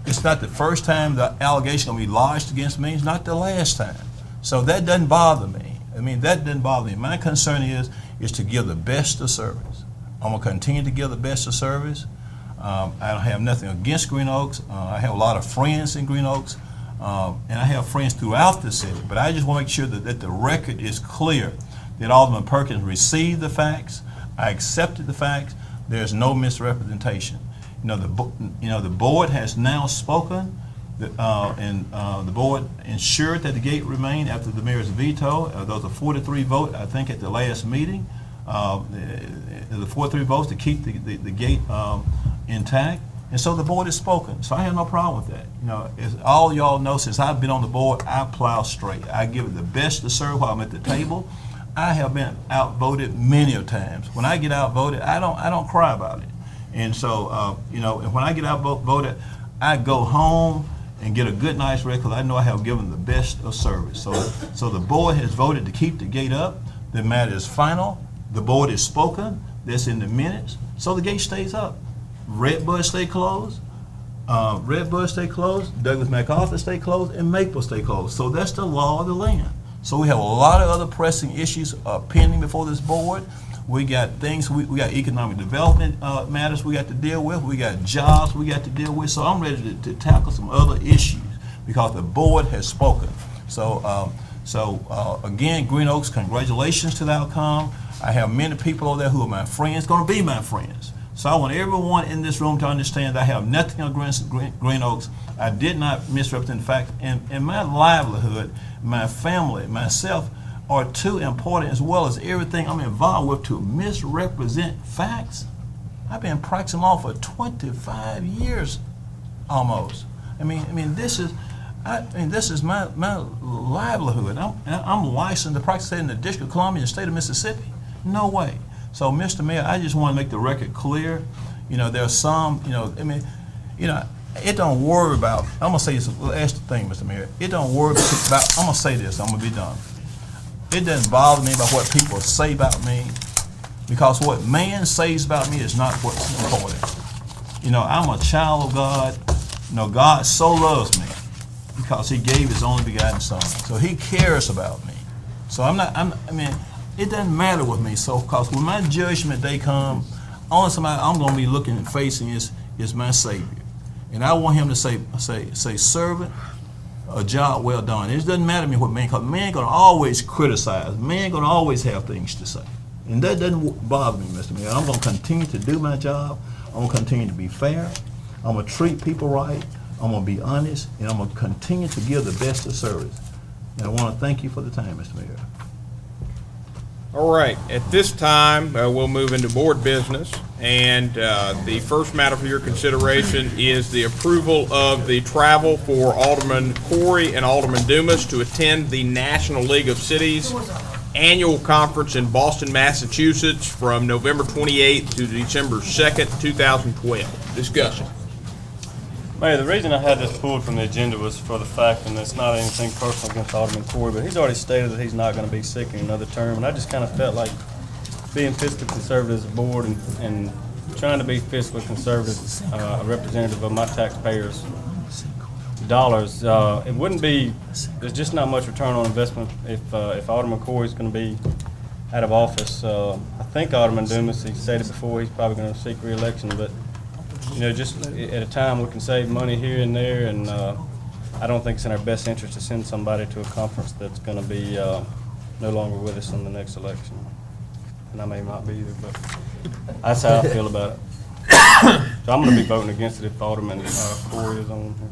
It's not the first time the allegation will be lodged against me. It's not the last time. So that doesn't bother me. That doesn't bother me. My concern is to give the best of service. I'm going to continue to give the best of service. I don't have nothing against Green Oaks. I have a lot of friends in Green Oaks, and I have friends throughout the city. But I just want to make sure that the record is clear, that Alderman Perkins received the facts. I accepted the facts. There's no misrepresentation. The board has now spoken, and the board ensured that the gate remained after the mayor's veto. There was a 4-3 vote, I think, at the last meeting. The 4-3 votes to keep the gate intact, and so the board has spoken. So I have no problem with that. As all y'all know, since I've been on the board, I plow straight. I give it the best to serve while I'm at the table. I have been outvoted many of times. When I get outvoted, I don't cry about it. And so, and when I get outvoted, I go home and get a good night's rest because I know I have given the best of service. So the board has voted to keep the gate up. The matter is final. The board has spoken. That's in the minutes. So the gate stays up. Redbud stay closed. Redbud stay closed. Douglas MacArthur stay closed, and Maple stay closed. So that's the law of the land. So we have a lot of other pressing issues pending before this board. We got things, we got economic development matters we got to deal with. We got jobs we got to deal with. So I'm ready to tackle some other issues because the board has spoken. So again, Green Oaks, congratulations to the outcome. I have many people over there who are my friends, going to be my friends. So I want everyone in this room to understand that I have nothing against Green Oaks. I did not misrepresent the fact. And my livelihood, my family, myself are too important, as well as everything I'm involved with, to misrepresent facts. I've been practicing law for 25 years almost. I mean, this is my livelihood. I'm licensed to practice in the District of Columbia in the state of Mississippi. No way. So, Mr. Mayor, I just want to make the record clear. There's some, it don't worry about, I'm going to say this, that's the thing, Mr. Mayor. It don't worry about, I'm going to say this, I'm going to be done. It doesn't bother me about what people say about me, because what man says about me is not what's important. I'm a child of God. God so loves me because he gave his only begotten son. So he cares about me. So it doesn't matter with me. So, because when my judgment day comes, only somebody I'm going to be looking and facing is my Savior. And I want him to say, servant, a job well done. It doesn't matter to me what man, because man going to always criticize. Man going to always have things to say. And that doesn't bother me, Mr. Mayor. I'm going to continue to do my job. I'm going to continue to be fair. I'm going to treat people right. I'm going to be honest. And I'm going to continue to give the best of service. And I want to thank you for the time, Mr. Mayor.
All right, at this time, we'll move into board business, and the first matter for your consideration is the approval of the travel for Alderman Corey and Alderman Dumas to attend the National League of Cities annual conference in Boston, Massachusetts from November 28th to December 2nd, 2012. Discussion.
Mayor, the reason I had this pulled from the agenda was for the fact, and it's not anything personal against Alderman Corey, but he's already stated that he's not going to be seeking another term, and I just kind of felt like being fiscally conservative as a board and trying to be fiscally conservative, a representative of my taxpayers' dollars, it wouldn't be, there's just not much return on investment if Alderman Corey's going to be out of office. I think Alderman Dumas, he stated before, he's probably going to seek re-election, but just at a time we can save money here and there, and I don't think it's in our best interest to send somebody to a conference that's going to be no longer with us in the next election. And I may not be either, but that's how I feel about it. So I'm going to be voting against it if Alderman Corey is on here.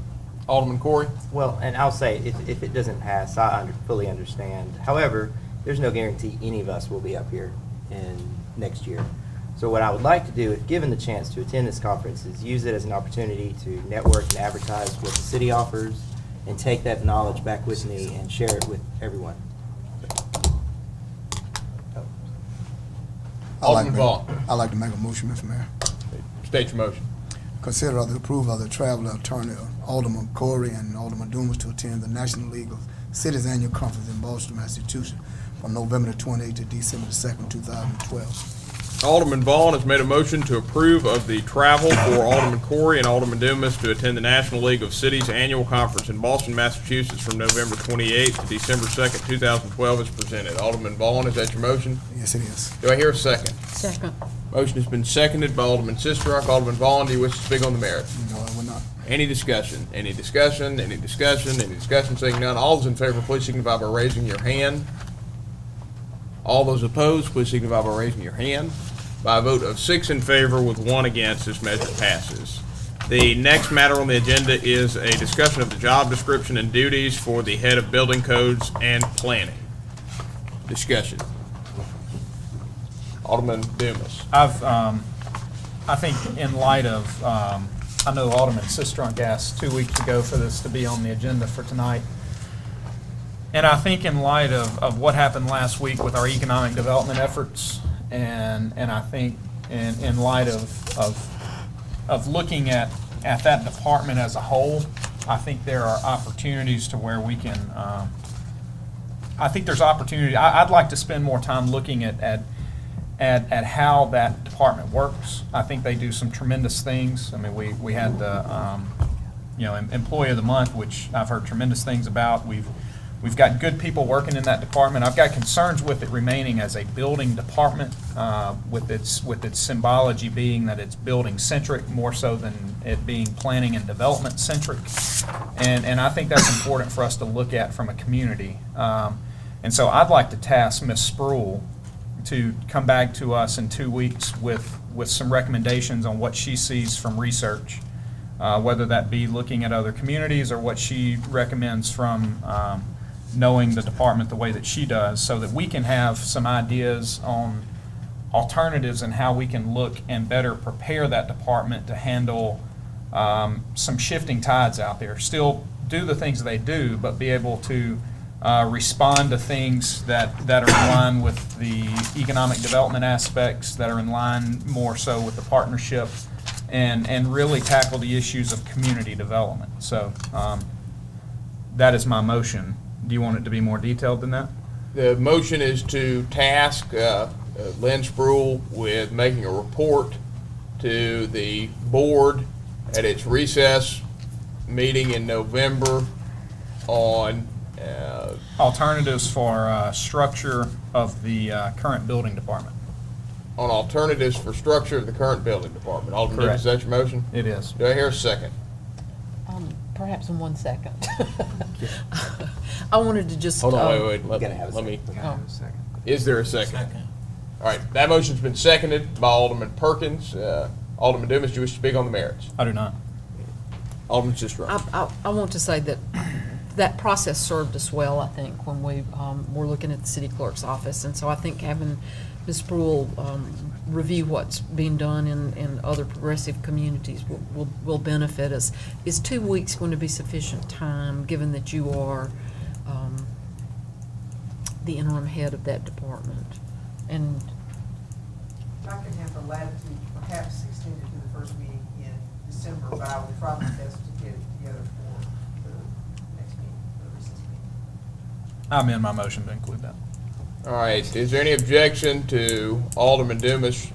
Alderman Corey?
Well, and I'll say, if it doesn't pass, I fully understand. However, there's no guarantee any of us will be up here in next year. So what I would like to do, if given the chance to attend this conference, is use it as an opportunity to network and advertise what the city offers and take that knowledge back with me and share it with everyone.
Alderman Vaughn.
I'd like to make a motion, Mr. Mayor.
State your motion.
Consider the approval of the travel attorney Alderman Corey and Alderman Dumas to attend the National League of Cities Annual Conference in Boston, Massachusetts from November the 28th to December the 2nd, 2012.
Alderman Vaughn has made a motion to approve of the travel for Alderman Corey and Alderman Dumas to attend the National League of Cities annual conference in Boston, Massachusetts from November 28th to December 2nd, 2012 as presented. Alderman Vaughn, is that your motion?
Yes, it is.
Do I hear a second?
Second.
Motion has been seconded by Alderman Sistrunk. Alderman Vaughn, do you wish to speak on the merits?
No, I will not.
Any discussion? Any discussion? Any discussion? Any discussion? Seeing none, all those in favor, please signify by raising your hand. All those opposed, please signify by raising your hand. By a vote of 6 in favor with 1 against, this measure passes. The next matter on the agenda is a discussion of the job description and duties for the head of building codes and planning. Discussion. Alderman Dumas.
I think in light of, I know Alderman Sistrunk asked 2 weeks ago for this to be on the agenda for tonight. And I think in light of what happened last week with our economic development efforts, and I think in light of looking at that department as a whole, I think there are opportunities to where we can, I think there's opportunity. I'd like to spend more time looking at how that department works. I think they do some tremendous things. I mean, we had the, Employee of the Month, which I've heard tremendous things about. We've got good people working in that department. I've got concerns with it remaining as a building department, with its symbology being that it's building centric more so than it being planning and development centric. And I think that's important for us to look at from a community. And so I'd like to task Ms. Spruill to come back to us in 2 weeks with some recommendations on what she sees from research, whether that be looking at other communities or what she recommends from knowing the department the way that she does, so that we can have some ideas on alternatives and how we can look and better prepare that department to handle some shifting tides out there. Still do the things they do, but be able to respond to things that are in line with the economic development aspects, that are in line more so with the partnership, and really tackle the issues of community development. So that is my motion. Do you want it to be more detailed than that?
The motion is to task Lynn Spruill with making a report to the board at its recess meeting in November on
alternatives for structure of the current building department.
on alternatives for structure of the current building department. Alderman Davis, is that your motion?
It is.
Do I hear a second?
Perhaps in 1 second. I wanted to just.
Hold on, wait.
We gotta have a
Let me.
second.
Is there a second? All right, that motion's been seconded by Alderman Perkins. Alderman Dumas, do you wish to speak on the merits?
I do not.
Alderman Sistrunk.
I want to say that that process served us well, I think, when we were looking at the city clerk's office. And so I think having Ms. Spruill review what's being done in other progressive communities will benefit us. Is 2 weeks going to be sufficient time, given that you are the interim head of that department? And
I can have the latitude, perhaps extended to the first meeting in December, but I will try my best to get it together for the next meeting, the recess meeting.
I amend my motion to include that.
All right, is there any objection to Alderman Dumas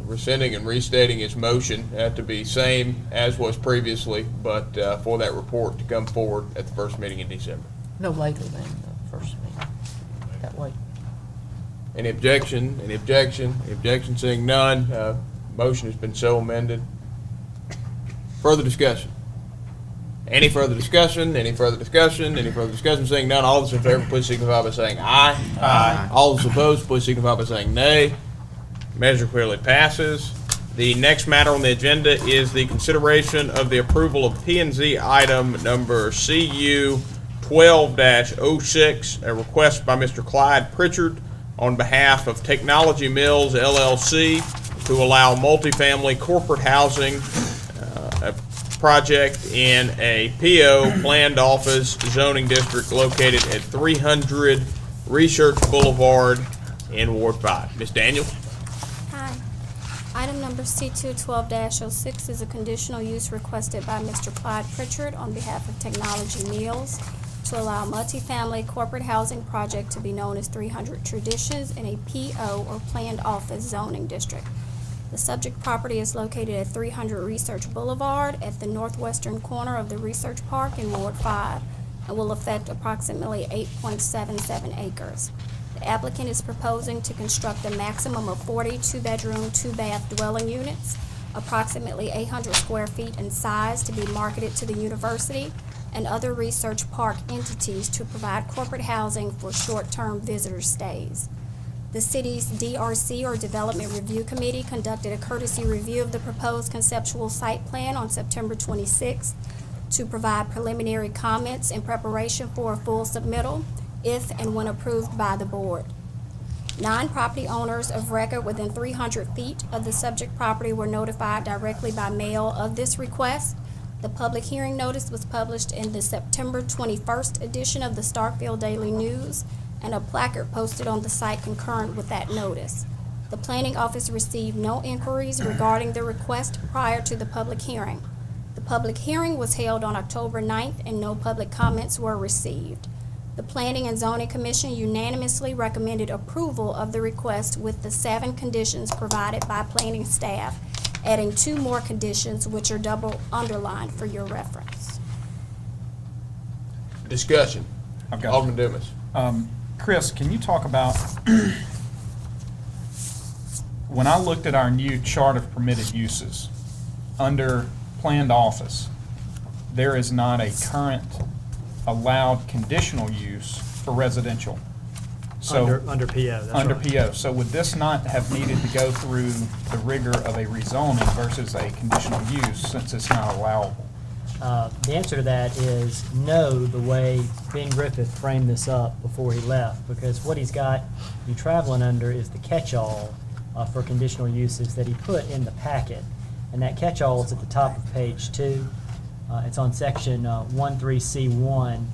rescinding and restating his motion to be same as was previously, but for that report to come forward at the first meeting in December?
no later than the first meeting, that way.
Any objection? Any objection? Any objection? Seeing none, motion has been so amended. Further discussion? Any further discussion? Any further discussion? Any further discussion? Seeing none, all those in favor, please signify by saying aye. Aye. All those opposed, please signify by saying nay. Measure clearly passes. The next matter on the agenda is the consideration of the approval of P&Z item number CU 12-06, a request by Mr. Clyde Pritchard on behalf of Technology Mills LLC to allow multifamily corporate housing a project in a PO planned office zoning district located at 300 Research Boulevard in Ward 5. Ms. Daniels?
Hi. Item number C212-06 is a conditional use requested by Mr. Clyde Pritchard on behalf of Technology Mills to allow multifamily corporate housing project to be known as 300 Traditions in a PO or planned office zoning district. The subject property is located at 300 Research Boulevard at the northwestern corner of the Research Park in Ward 5 and will affect approximately 8.77 acres. The applicant is proposing to construct a maximum of 40 two-bedroom, two-bath dwelling units, approximately 800 square feet in size, to be marketed to the university and other research park entities to provide corporate housing for short-term visitor stays. The city's DRC, or Development Review Committee, conducted a courtesy review of the proposed conceptual site plan on September 26th to provide preliminary comments in preparation for a full submittal, if and when approved by the board. 9 property owners of record within 300 feet of the subject property were notified directly by mail of this request. The public hearing notice was published in the September 21st edition of the Starkville Daily News, and a placard posted on the site concurrent with that notice. The planning office received no inquiries regarding the request prior to the public hearing. The public hearing was held on October 9th, and no public comments were received. The Planning and Zoning Commission unanimously recommended approval of the request with the 7 conditions provided by planning staff, adding 2 more conditions which are double underlined for your reference.
Discussion.
I've got
Alderman Dumas.
Chris, can you talk about, when I looked at our new chart of permitted uses, under planned office, there is not a current allowed conditional use for residential. So
Under PO, that's
under
right.
PO. So would this not have needed to go through the rigor of a rezoning versus a conditional use, since it's not allowable?
The answer to that is no, the way Ben Griffith framed this up before he left, because what he's got you traveling under is the catch-all for conditional uses that he put in the packet. And that catch-all is at the top of page 2. It's on section 13C1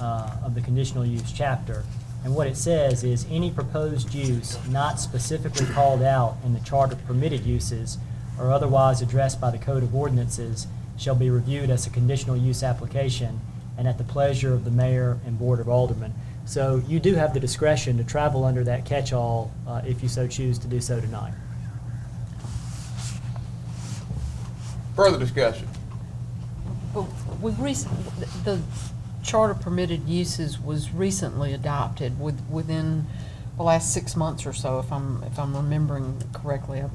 of the conditional use chapter. And what it says is any proposed use not specifically called out in the chart of permitted uses or otherwise addressed by the Code of Ordinances shall be reviewed as a conditional use application and at the pleasure of the mayor and board of aldermen. So you do have the discretion to travel under that catch-all if you so choose to do so tonight.
Further discussion.
But the Charter Permitted Uses was recently adopted within the last 6 months or so, if I'm remembering correctly. I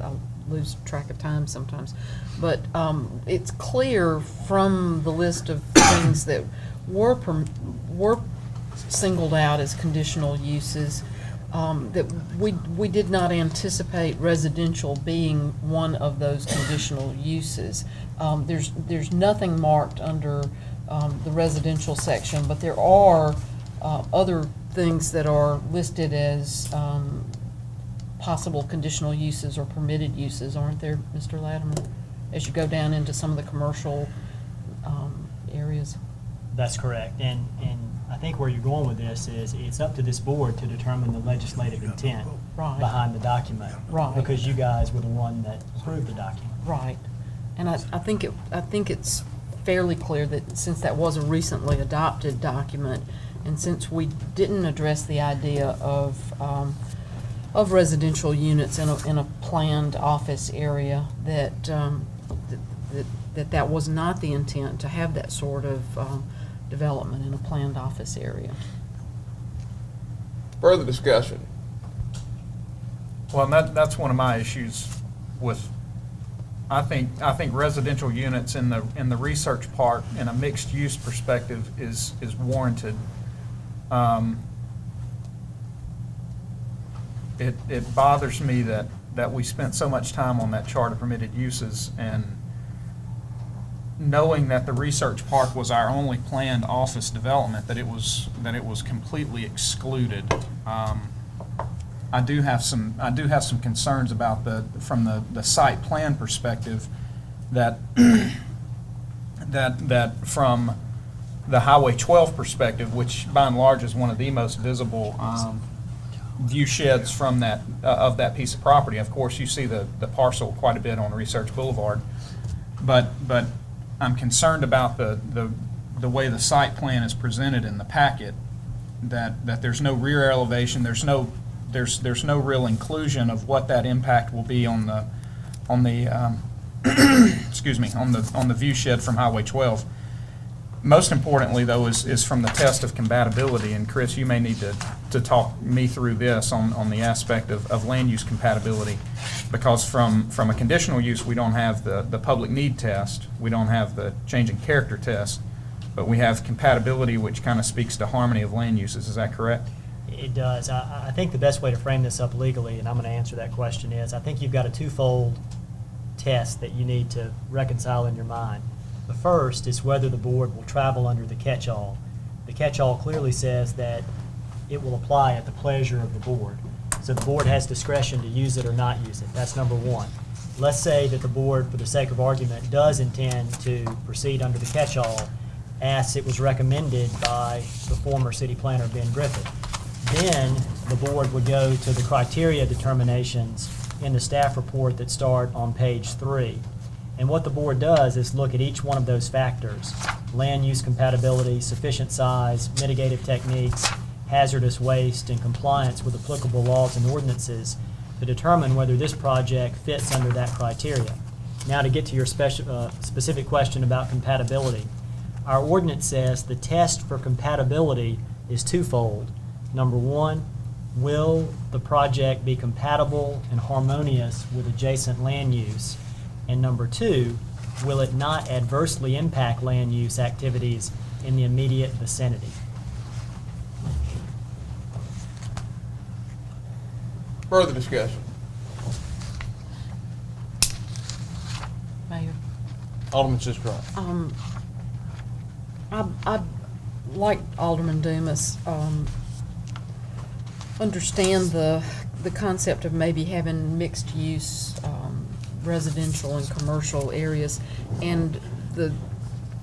lose track of time sometimes. But it's clear from the list of things that were singled out as conditional uses that we did not anticipate residential being one of those conditional uses. There's nothing marked under the residential section, but there are other things that are listed as possible conditional uses or permitted uses, aren't there, Mr. Latimer, as you go down into some of the commercial areas?
That's correct. And I think where you're going with this is it's up to this board to determine the legislative intent
Right.
behind the document.
Right.
Because you guys were the one that approved the document.
Right. And I think it's fairly clear that since that was a recently adopted document, and since we didn't address the idea of residential units in a planned office area, that was not the intent to have that sort of development in a planned office area.
Further discussion.
Well, and that's one of my issues with, I think residential units in the research park in a mixed use perspective is warranted. It bothers me that we spent so much time on that chart of permitted uses, and knowing that the research park was our only planned office development, that it was completely excluded. I do have some concerns about from the site plan perspective, that from the Highway 12 perspective, which by and large is one of the most visible view sheds from of that piece of property. Of course, you see the parcel quite a bit on Research Boulevard, but I'm concerned about the way the site plan is presented in the packet, that there's no rear elevation, there's no real inclusion of what that impact will be on the excuse me, on the view shed from Highway 12. Most importantly, though, is from the test of compatibility, and Chris, you may need to talk me through this on the aspect of land use compatibility, because from a conditional use, we don't have the public need test, we don't have the change in character test, but we have compatibility, which kind of speaks to harmony of land uses. Is that correct?
It does. I think the best way to frame this up legally, and I'm going to answer that question, is I think you've got a twofold test that you need to reconcile in your mind. The first is whether the board will travel under the catch-all. The catch-all clearly says that it will apply at the pleasure of the board. So the board has discretion to use it or not use it. That's number one. Let's say that the board, for the sake of argument, does intend to proceed under the catch-all as it was recommended by the former city planner, Ben Griffith. Then the board would go to the criteria determinations in the staff report that start on page 3. And what the board does is look at each one of those factors: land use compatibility, sufficient size, mitigative techniques, hazardous waste, and compliance with applicable laws and ordinances to determine whether this project fits under that criteria. Now, to get to your specific question about compatibility, our ordinance says the test for compatibility is twofold. Number one, will the project be compatible and harmonious with adjacent land use? And number two, will it not adversely impact land use activities in the immediate vicinity?
Further discussion.
Mayor?
Alderman Sistrunk.
I like Alderman Dumas, understand the concept of maybe having mixed use residential and commercial areas, and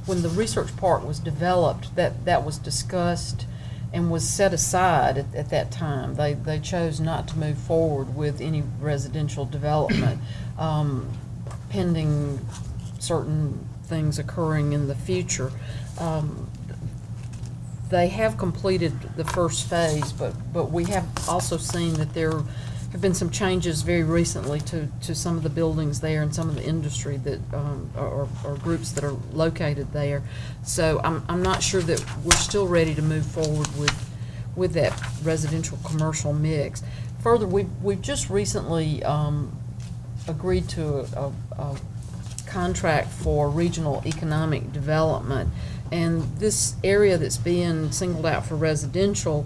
when the research park was developed, that was discussed and was set aside at that time. They chose not to move forward with any residential development pending certain things occurring in the future. They have completed the first phase, but we have also seen that there have been some changes very recently to some of the buildings there and some of the industry that or groups that are located there. So I'm not sure that we're still ready to move forward with that residential commercial mix. Further, we've just recently agreed to a contract for regional economic development, and this area that's being singled out for residential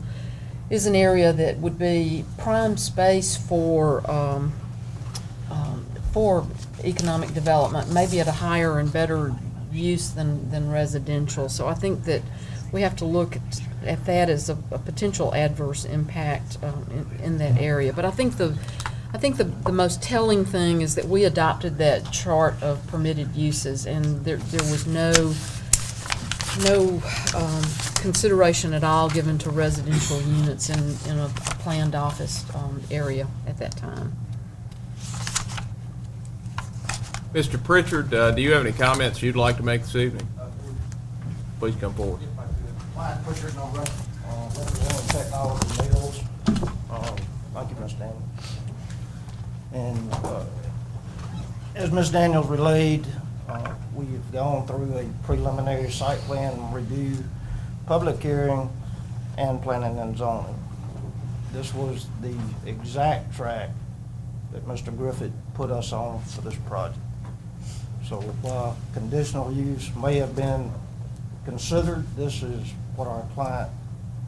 is an area that would be prime space for economic development, maybe at a higher and better use than residential. So I think that we have to look at that as a potential adverse impact in that area. But I think the most telling thing is that we adopted that chart of permitted uses, and there was no consideration at all given to residential units in a planned office area at that time.
Mr. Pritchard, do you have any comments you'd like to make this evening? Please come forward.
Mike Pritchard, I'm representing Technology Mills. Thank you, Ms. Daniels. And as Ms. Daniels relayed, we've gone through a preliminary site plan review, public hearing, and planning and zoning. This was the exact track that Mr. Griffith put us on for this project. So while conditional use may have been considered, this is what our client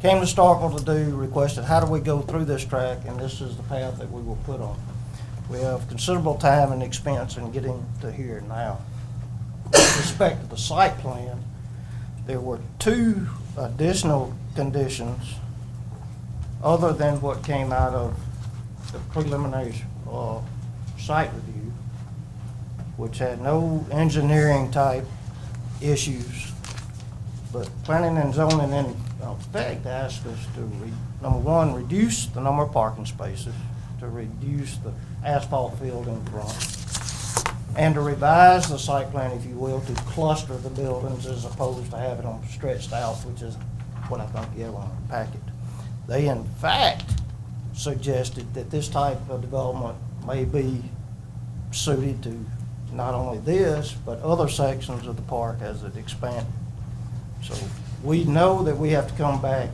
came to Starkville to do, requested how do we go through this track, and this is the path that we will put on. We have considerable time and expense in getting to here now. With respect to the site plan, there were 2 additional conditions other than what came out of the preliminary site review, which had no engineering type issues. But planning and zoning in effect asked us to, number one, reduce the number of parking spaces, to reduce the asphalt field in front, and to revise the site plan, if you will, to cluster the buildings as opposed to having them stretched out, which is what I think you have on the packet. They, in fact, suggested that this type of development may be suited to not only this, but other sections of the park as it expanded. So we know that we have to come back,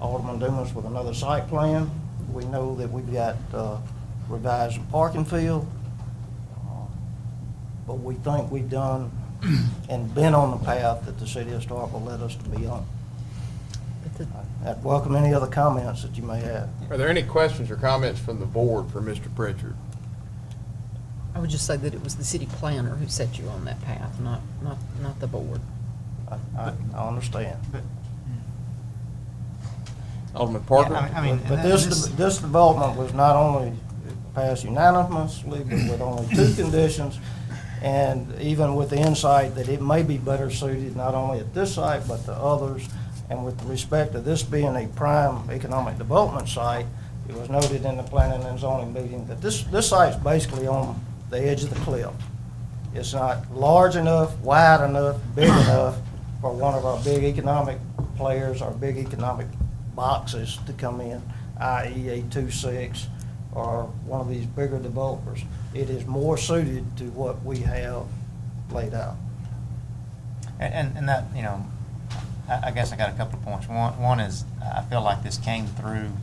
Alderman Dumas, with another site plan. We know that we've got revised parking field. But we think we've done and been on the path that the city of Starkville led us to be on. I'd welcome any other comments that you may have.
Are there any questions or comments from the board for Mr. Pritchard?
I would just say that it was the city planner who set you on that path, not the board.
I understand.
Alderman Parker?
Yeah, I mean,
But this development was not only passed unanimously, but with only 2 conditions, and even with the insight that it may be better suited not only at this site, but to others. And with respect to this being a prime economic development site, it was noted in the planning and zoning meeting that this site's basically on the edge of the cliff. It's not large enough, wide enough, big enough for one of our big economic players, our big economic boxes to come in, i.e. a 2-6 or one of these bigger developers. It is more suited to what we have laid out.
And that, you know, I guess I got a couple of points. One is I feel like this came through,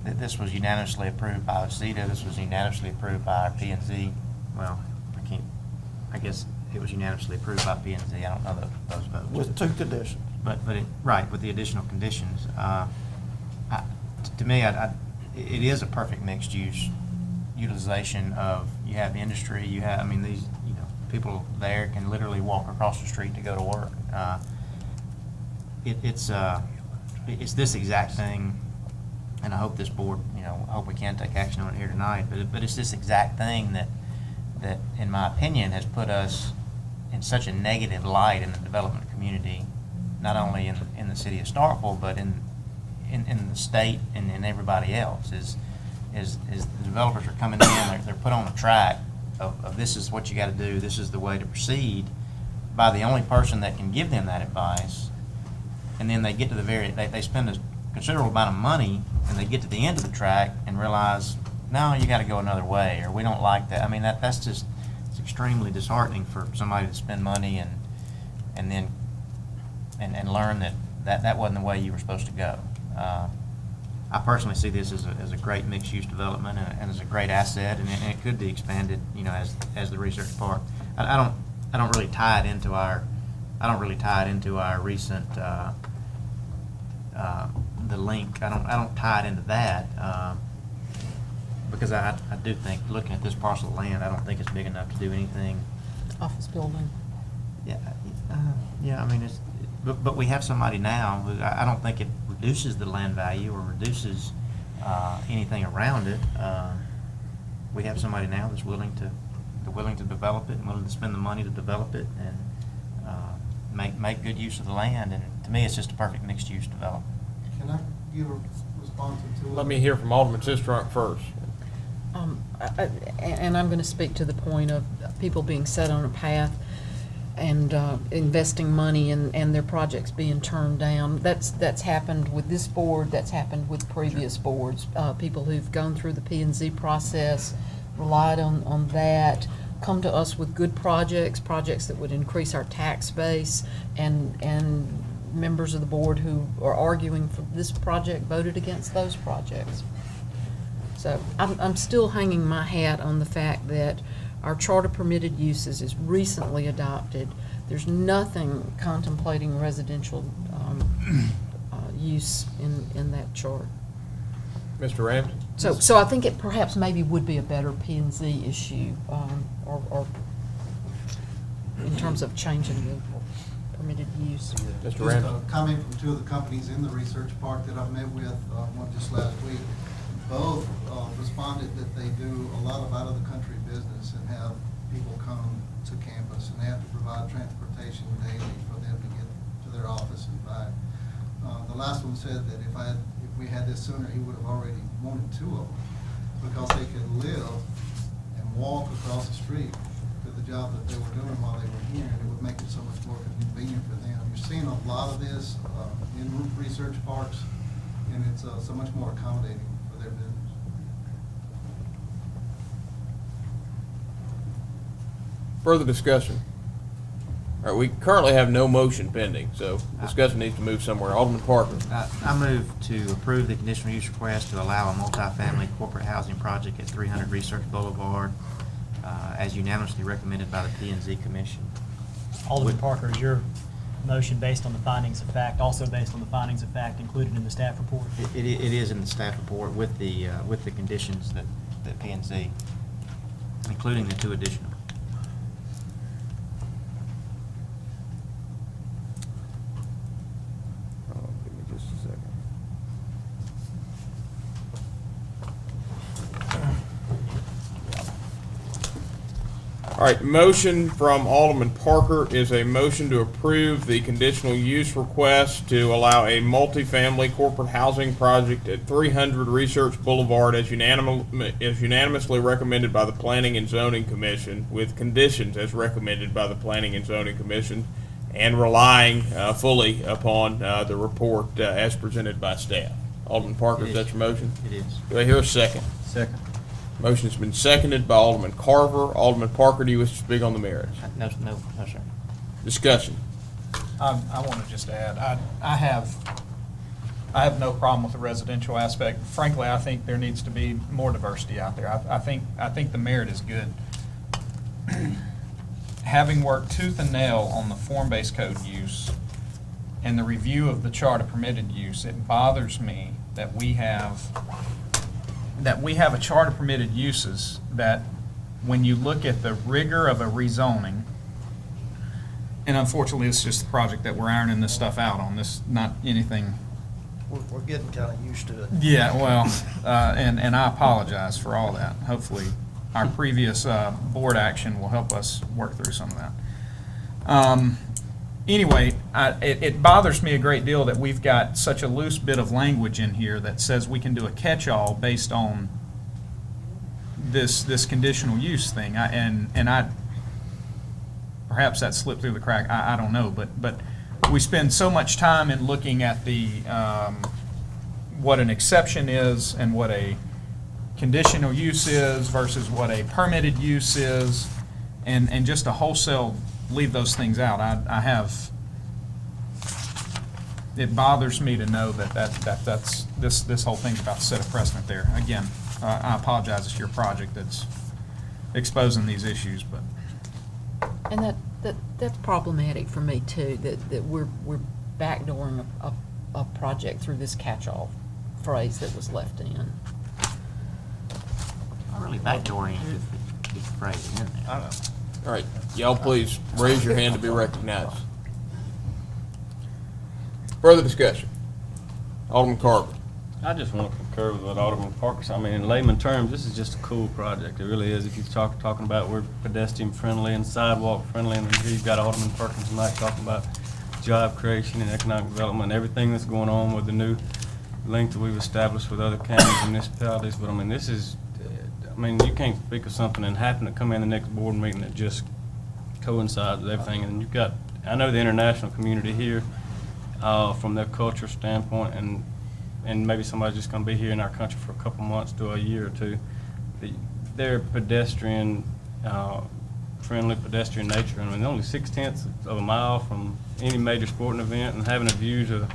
that this was unanimously approved by OCEDA, this was unanimously approved by our P&Z. Well, I guess it was unanimously approved by P&Z. I don't know those votes.
With 2 conditions.
But right, with the additional conditions. To me, it is a perfect mixed use utilization of, you have industry, you have, I mean, these, you know, people there can literally walk across the street to go to work. It's this exact thing, and I hope this board, you know, I hope we can take action on it here tonight, but it's this exact thing that in my opinion has put us in such a negative light in the development community, not only in the city of Starkville, but in the state and everybody else, is the developers are coming in, they're put on a track of this is what you got to do, this is the way to proceed, by the only person that can give them that advice. And then they get to they spend a considerable amount of money, and they get to the end of the track and realize, no, you got to go another way, or we don't like that. I mean, that's just, it's extremely disheartening for somebody to spend money and then learn that wasn't the way you were supposed to go. I personally see this as a great mixed-use development and as a great asset, and it could be expanded, you know, as the research park. I don't really tie it into our recent the link. I don't tie it into that because I do think, looking at this parcel of land, I don't think it's big enough to do anything.
Office building.
Yeah, yeah. I mean, but we have somebody now who I don't think it reduces the land value or reduces anything around it. We have somebody now that's willing to develop it and willing to spend the money to develop it and make good use of the land. And to me, it's just a perfect mixed-use development.
Can I give a response to it?
Let me hear from Alderman Sistrunk first.
And I'm going to speak to the point of people being set on a path and investing money and their projects being turned down. That's happened with this board, that's happened with previous boards. People who've gone through the P&Z process, relied on that, come to us with good projects that would increase our tax base, and members of the board who are arguing for this project voted against those projects. So I'm still hanging my hat on the fact that our charter permitted uses is recently adopted. There's nothing contemplating residential use in that chart.
Mr. Ramsey?
So I think it perhaps maybe would be a better P&Z issue, or in terms of changing the permitted use.
Mr.
Just
Ramsey?
a comment from 2 of the companies in the research park that I met with, one just last week. Both responded that they do a lot of out-of-the-country business and have people come to campus, and they have to provide transportation daily for them to get to their office and back. The last one said that if we had this sooner, he would have already wanted 2 of them, because they could live and walk across the street to the job that they were doing while they were here, and it would make it so much more convenient for them. You're seeing a lot of this in research parks, and it's so much more accommodating for their business.
Further discussion? All right, we currently have no motion pending, so discussion needs to move somewhere. Alderman Parker.
I move to approve the conditional use request to allow a multifamily corporate housing project at 300 Research Boulevard, as unanimously recommended by the P&Z Commission.
Alderman Parker, is your motion based on the findings of fact, also based on the findings of fact included in the staff report?
It is in the staff report with the conditions that P&Z, including the 2 additional.
Give me just a second. All right, motion from Alderman Parker is a motion to approve the conditional use request to allow a multifamily corporate housing project at 300 Research Boulevard as unanimously recommended by the Planning and Zoning Commission, with conditions as recommended by the Planning and Zoning Commission, and relying fully upon the report as presented by staff. Alderman Parker, is that your motion?
It is.
Do I hear a second?
Second.
Motion's been seconded by Alderman Carver. Alderman Parker, do you wish to speak on the merits?
No, sir.
Discussion.
I want to just add, I have no problem with the residential aspect. Frankly, I think there needs to be more diversity out there. I think the merit is good. Having worked tooth and nail on the form-based code use and the review of the chart of permitted use, it bothers me that we have a chart of permitted uses that, when you look at the rigor of a rezoning, and unfortunately, it's just the project that we're ironing this stuff out on. This not anything.
We're getting kind of used to it.
Yeah, well, and I apologize for all that. Hopefully, our previous board action will help us work through some of that. Anyway, it bothers me a great deal that we've got such a loose bit of language in here that says we can do a catch-all based on this conditional use thing. Perhaps that slipped through the crack. I don't know, but we spend so much time in looking at the what an exception is and what a conditional use is versus what a permitted use is, and just a wholesale leave those things out. It bothers me to know that's this whole thing's about to set a precedent there. Again, I apologize, it's your project that's exposing these issues, but.
And that's problematic for me too, that we're backdooring a project through this catch-all phrase that was left in.
Not really backdooring it if the phrase in there.
All right, y'all please raise your hand to be recognized. Further discussion. Alderman Carver.
I just want to concur with what Alderman Parker said. I mean, in layman terms, this is just a cool project. It really is. If you're talking about we're pedestrian friendly and sidewalk friendly, and here you've got Alderman Perkins tonight talking about job creation and economic development and everything that's going on with the new link that we've established with other counties and municipalities. But I mean, this is, you can't speak of something and happen to come in the next board meeting that just coincides with everything. And you've got, I know the international community here, from their culture standpoint, and maybe somebody's just going to be here in our country for a couple months to a year or two. They're pedestrian, friendly pedestrian nature. I mean, only 0.6 of a mile from any major sporting event, and having a view to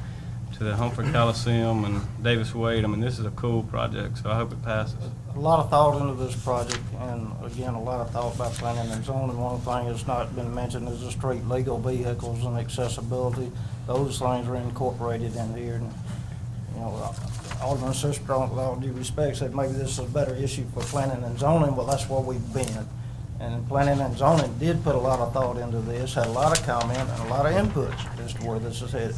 the Humphrey Coliseum and Davis Wade. I mean, this is a cool project, so I hope it passes.
A lot of thought into this project, and again, a lot of thought about planning and zoning. One thing that's not been mentioned is the street legal vehicles and accessibility. Those things are incorporated in here. And, you know, Alderman Sistrunk, with all due respect, said maybe this is a better issue for planning and zoning. Well, that's where we've been. And planning and zoning did put a lot of thought into this, had a lot of comment and a lot of input as to where this is headed.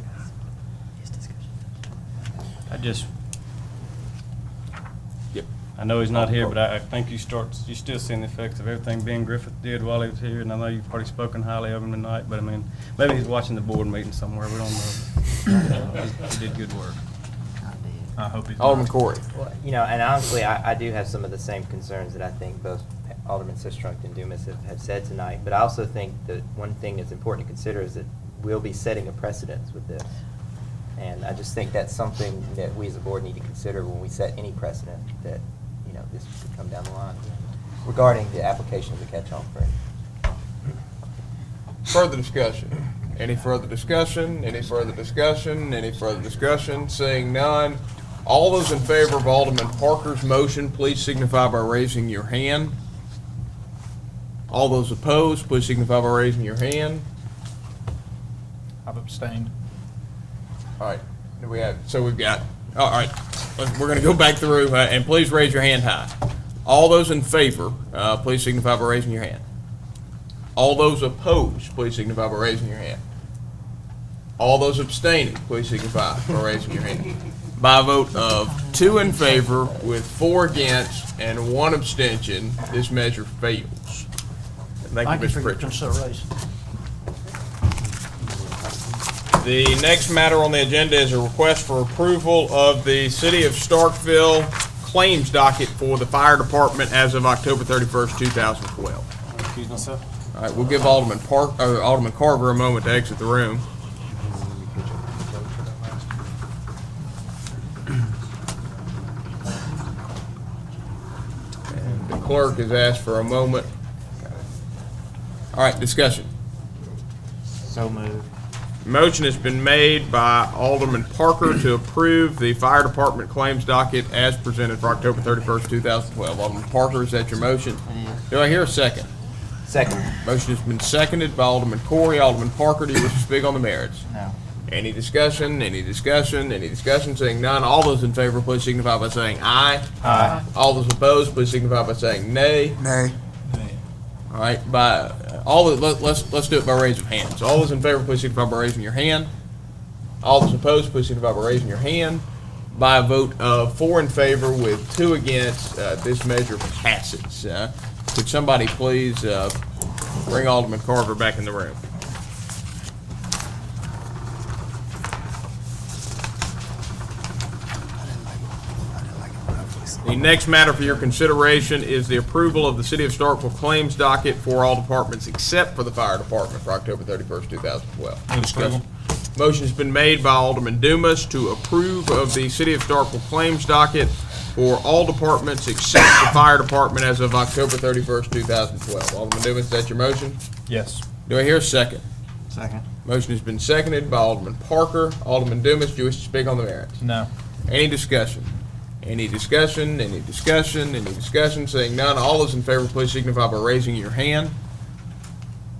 I know he's not here, but I think you still seeing the effects of everything Ben Griffith did while he was here, and I know you've already spoken highly of him tonight, but I mean, maybe he's watching the board meeting somewhere, we don't know. He did good work.
I hope he's
Alderman Corey.
Well, you know, and honestly, I do have some of the same concerns that I think both Alderman Sistrunk and Dumas have said tonight, but I also think that one thing that's important to consider is that we'll be setting a precedence with this. And I just think that's something that we as a board need to consider when we set any precedent that, you know, this could come down the line regarding the application of the catch-all phrase.
Further discussion? Any further discussion? Any further discussion? Any further discussion? Seeing none. All those in favor of Alderman Parker's motion, please signify by raising your hand. All those opposed, please signify by raising your hand.
I've abstained.
All right, do we have, so we've got, all right, we're gonna go back through, and please raise your hand high. All those in favor, please signify by raising your hand. All those opposed, please signify by raising your hand. All those abstaining, please signify by raising your hand. By a vote of 2 in favor with 4 against and 1 abstention, this measure fails. Thank you, Mr.
for your
Pritchard.
consideration.
The next matter on the agenda is a request for approval of the City of Starkville claims docket for the fire department as of October 31st, 2012.
Excuse myself.
All right, we'll give Alderman Carver a moment to exit the room. And the clerk has asked for a moment. All right, discussion.
So moved.
Motion has been made by Alderman Parker to approve the fire department claims docket as presented for October 31st, 2012. Alderman Parker, is that your motion? Do I hear a second?
Second.
Motion has been seconded by Alderman Corey. Alderman Parker, do you wish to speak on the merits?
No.
Any discussion? Any discussion? Any discussion? Seeing none, all those in favor, please signify by saying aye.
Aye.
All those opposed, please signify by saying nay.
Nay.
All right, let's do it by raise of hands. All those in favor, please signify by raising your hand. All those opposed, please signify by raising your hand. By a vote of 4 in favor with 2 against, this measure passes. Could somebody please bring Alderman Carver back in the room? The next matter for your consideration is the approval of the City of Starkville claims docket for all departments except for the fire department for October 31st, 2012. Discussion. Motion has been made by Alderman Dumas to approve of the City of Starkville claims docket for all departments except the fire department as of October 31st, 2012. Alderman Dumas, is that your motion?
Yes.
Do I hear a second?
Second.
Motion has been seconded by Alderman Parker. Alderman Dumas, do you wish to speak on the merits?
No.
Any discussion? Any discussion? Any discussion? Any discussion? Seeing none, all those in favor, please signify by raising your hand.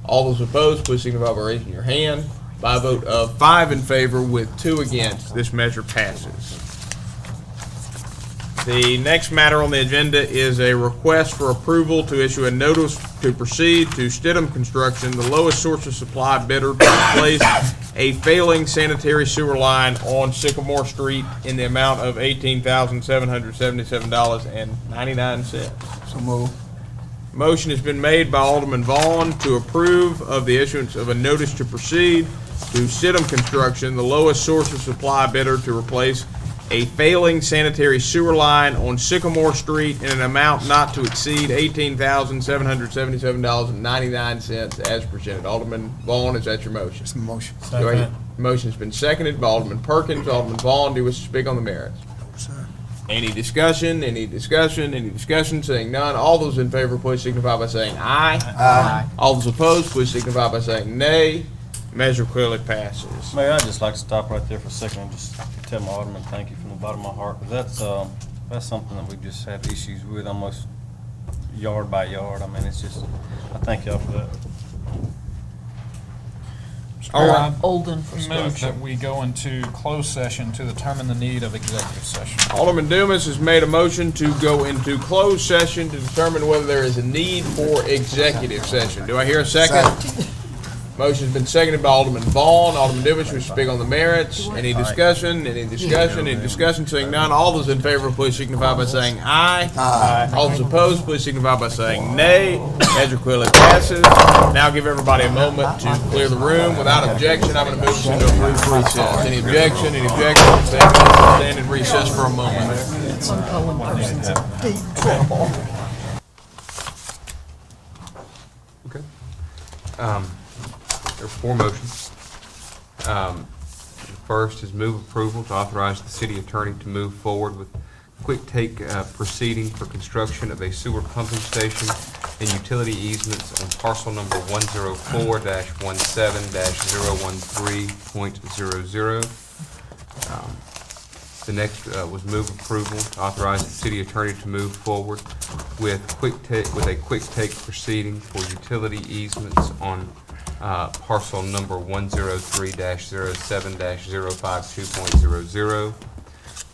All those opposed, please signify by raising your hand. By a vote of 5 in favor with 2 against, this measure passes. The next matter on the agenda is a request for approval to issue a notice to proceed to Stidham Construction, the lowest source of supply bidder, to replace a failing sanitary sewer line on Sycamore Street in the amount of $18,777.99.
So move.
Motion has been made by Alderman Vaughn to approve of the issuance of a notice to proceed to Stidham Construction, the lowest source of supply bidder, to replace a failing sanitary sewer line on Sycamore Street in an amount not to exceed $18,777.99 as presented. Alderman Vaughn, is that your motion?
It's a motion.
Motion's been seconded by Alderman Perkins. Alderman Vaughn, do you wish to speak on the merits?
Sir.
Any discussion? Any discussion? Any discussion? Seeing none, all those in favor, please signify by saying aye.
Aye.
All those opposed, please signify by saying nay. Measure clearly passes.
Mayor, I'd just like to stop right there for a second and just tell my alderman thank you from the bottom of my heart, because that's something that we've just had issues with almost yard by yard. I mean, it's just, I thank y'all for that.
All right.
Olden for
Move
structure.
that we go into closed session to determine the need of executive session.
Alderman Dumas has made a motion to go into closed session to determine whether there is a need for executive session. Do I hear a second? Motion's been seconded by Alderman Vaughn. Alderman Dumas, we speak on the merits. Any discussion? Any discussion? Any discussion? Seeing none, all those in favor, please signify by saying aye.
Aye.
All those opposed, please signify by saying nay. Measure clearly passes. Now give everybody a moment to clear the room. Without objection, I'm going to move us into a brief recess. Any objection? Any objection? Stand in recess for a moment.
Cullen person's in deep trouble.
Okay. There are 4 motions. The first is move approval to authorize the city attorney to move forward with quick take proceeding for construction of a sewer pumping station and utility easements on parcel number 104-17-013.00. The next was move approval to authorize the city attorney to move forward with a quick take proceeding for utility easements on parcel number 103-07-052.00.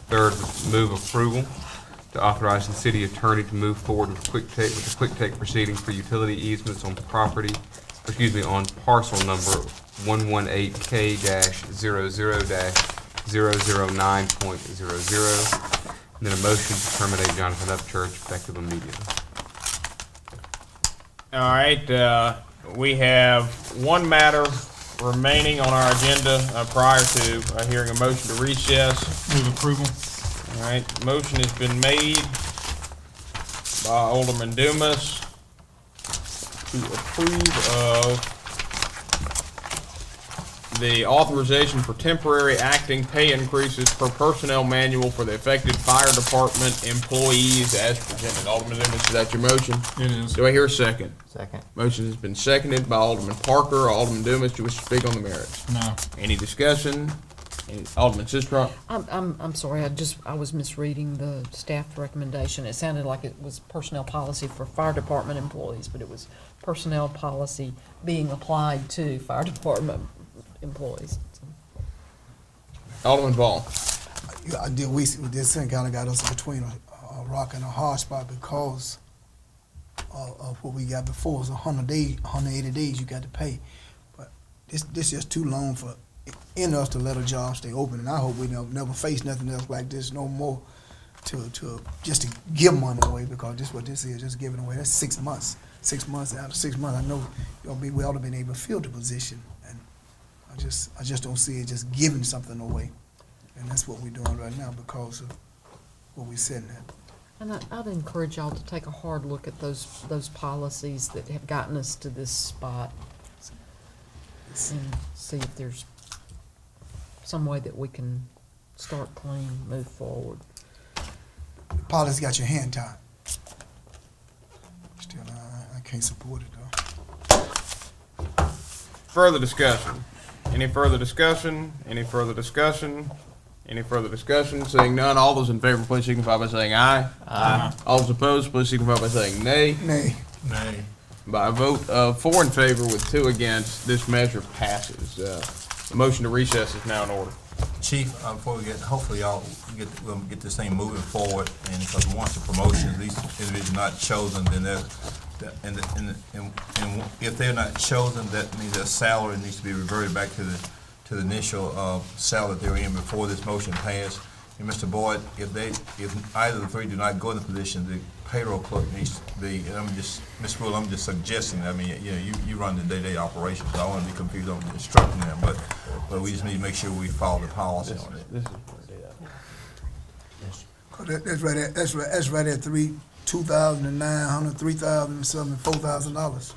Third, move approval to authorize the city attorney to move forward with a quick take proceeding for utility easements on on parcel number 118K-00-009.00. And then a motion to terminate Jonathan Upchurch effective immediately.
All right, we have one matter remaining on our agenda prior to hearing a motion to recess.
Move approval.
All right, motion has been made by Alderman Dumas to approve of the authorization for temporary acting pay increases per personnel manual for the affected fire department employees as presented. Alderman Dumas, is that your motion?
It is.
Do I hear a second?
Second.
Motion has been seconded by Alderman Parker. Alderman Dumas, do you wish to speak on the merits?
No.
Any discussion? Alderman Sistrunk?
I'm sorry, I was misreading the staff recommendation. It sounded like it was personnel policy for fire department employees, but it was personnel policy being applied to fire department employees.
Alderman Vaughn?
This thing kind of got us between a rock and a hard spot because of what we got before. It was 180 days you got to pay. But this is just too long for us to let a job stay open, and I hope we never face nothing else like this no more to just to give money away, because this is what this is, just giving away. That's 6 months. 6 months. Out of 6 months, I know we ought to have been able to fill the position, and I just don't see it just giving something away, and that's what we're doing right now because of what we're sitting at.
And I'd encourage y'all to take a hard look at those policies that have gotten us to this spot and see if there's some way that we can start clean, move forward.
The policy got your hand tied. Still, I can't support it though.
Further discussion? Any further discussion? Any further discussion? Any further discussion? Seeing none, all those in favor, please signify by saying aye.
Aye.
All those opposed, please signify by saying nay.
Nay.
Nay.
By a vote of 4 in favor with 2 against, this measure passes. The motion to recess is now in order.
Chief, before we hopefully we'll get this thing moving forward, and because once the promotions, these individuals are not chosen, then and if they're not chosen, that means their salary needs to be reverted back to the initial salary that they were in before this motion passed. And Mr. Boyd, if either of the three do not go in the position, the payroll clerk needs to be, and Ms. Rule, I'm just suggesting, I mean, you run the day-to-day operations, so I want to be confused on instructing them, but we just need to make sure we follow the policy on it.
That's right at $2,900, $3,000 something, $4,000.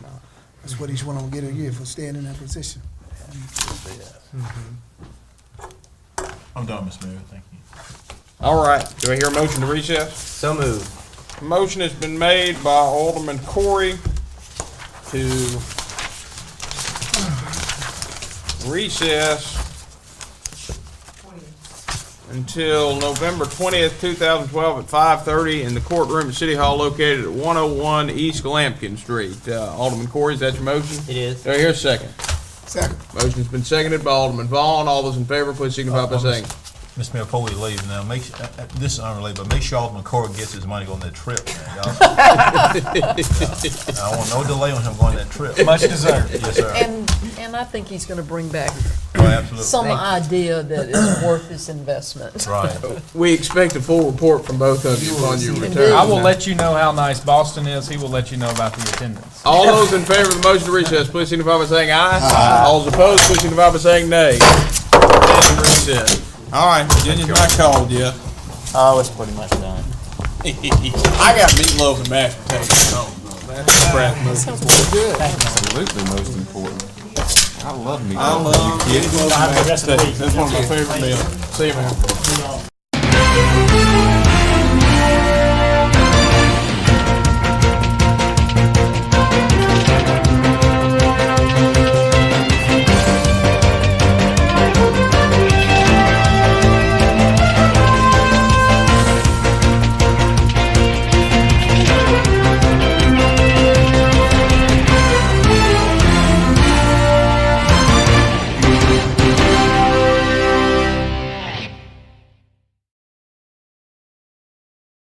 That's what each one of them get a year for staying in that position.
I'm done, Mr. Mayor, thank you.
All right, do I hear a motion to recess?
So moved.
Motion has been made by Alderman Corey to recess until November 20th, 2012 at 5:30 in the courtroom at City Hall located at 101 East Lampkin Street. Alderman Corey, is that your motion?
It is.
Do I hear a second?
Second.
Motion's been seconded by Alderman Vaughn. All those in favor, please signify by saying.
Mr. Mayor, before we leave now, this is unrelated, but make sure Alderman Corey gets his money on that trip, man. I want no delay on him going that trip.
Much deserved.
Yes, sir.
And I think he's gonna bring back
Oh, absolutely.
some idea that is worth this investment.
Right.
We expect a full report from both of you upon your return.
I will let you know how nice Boston is. He will let you know about the attendance.
All those in favor of the motion to recess, please signify by saying aye. Aye. All those opposed, please signify by saying nay. And recess. All right, Virginia's not called yet.
Oh, it's pretty much done.
I got meatloaf and mashed potatoes. That's
Sounds pretty good.
Absolutely most important. I love meatloaf.
I love meatloaf and mashed potatoes. That's one of my favorite meals. See you, man.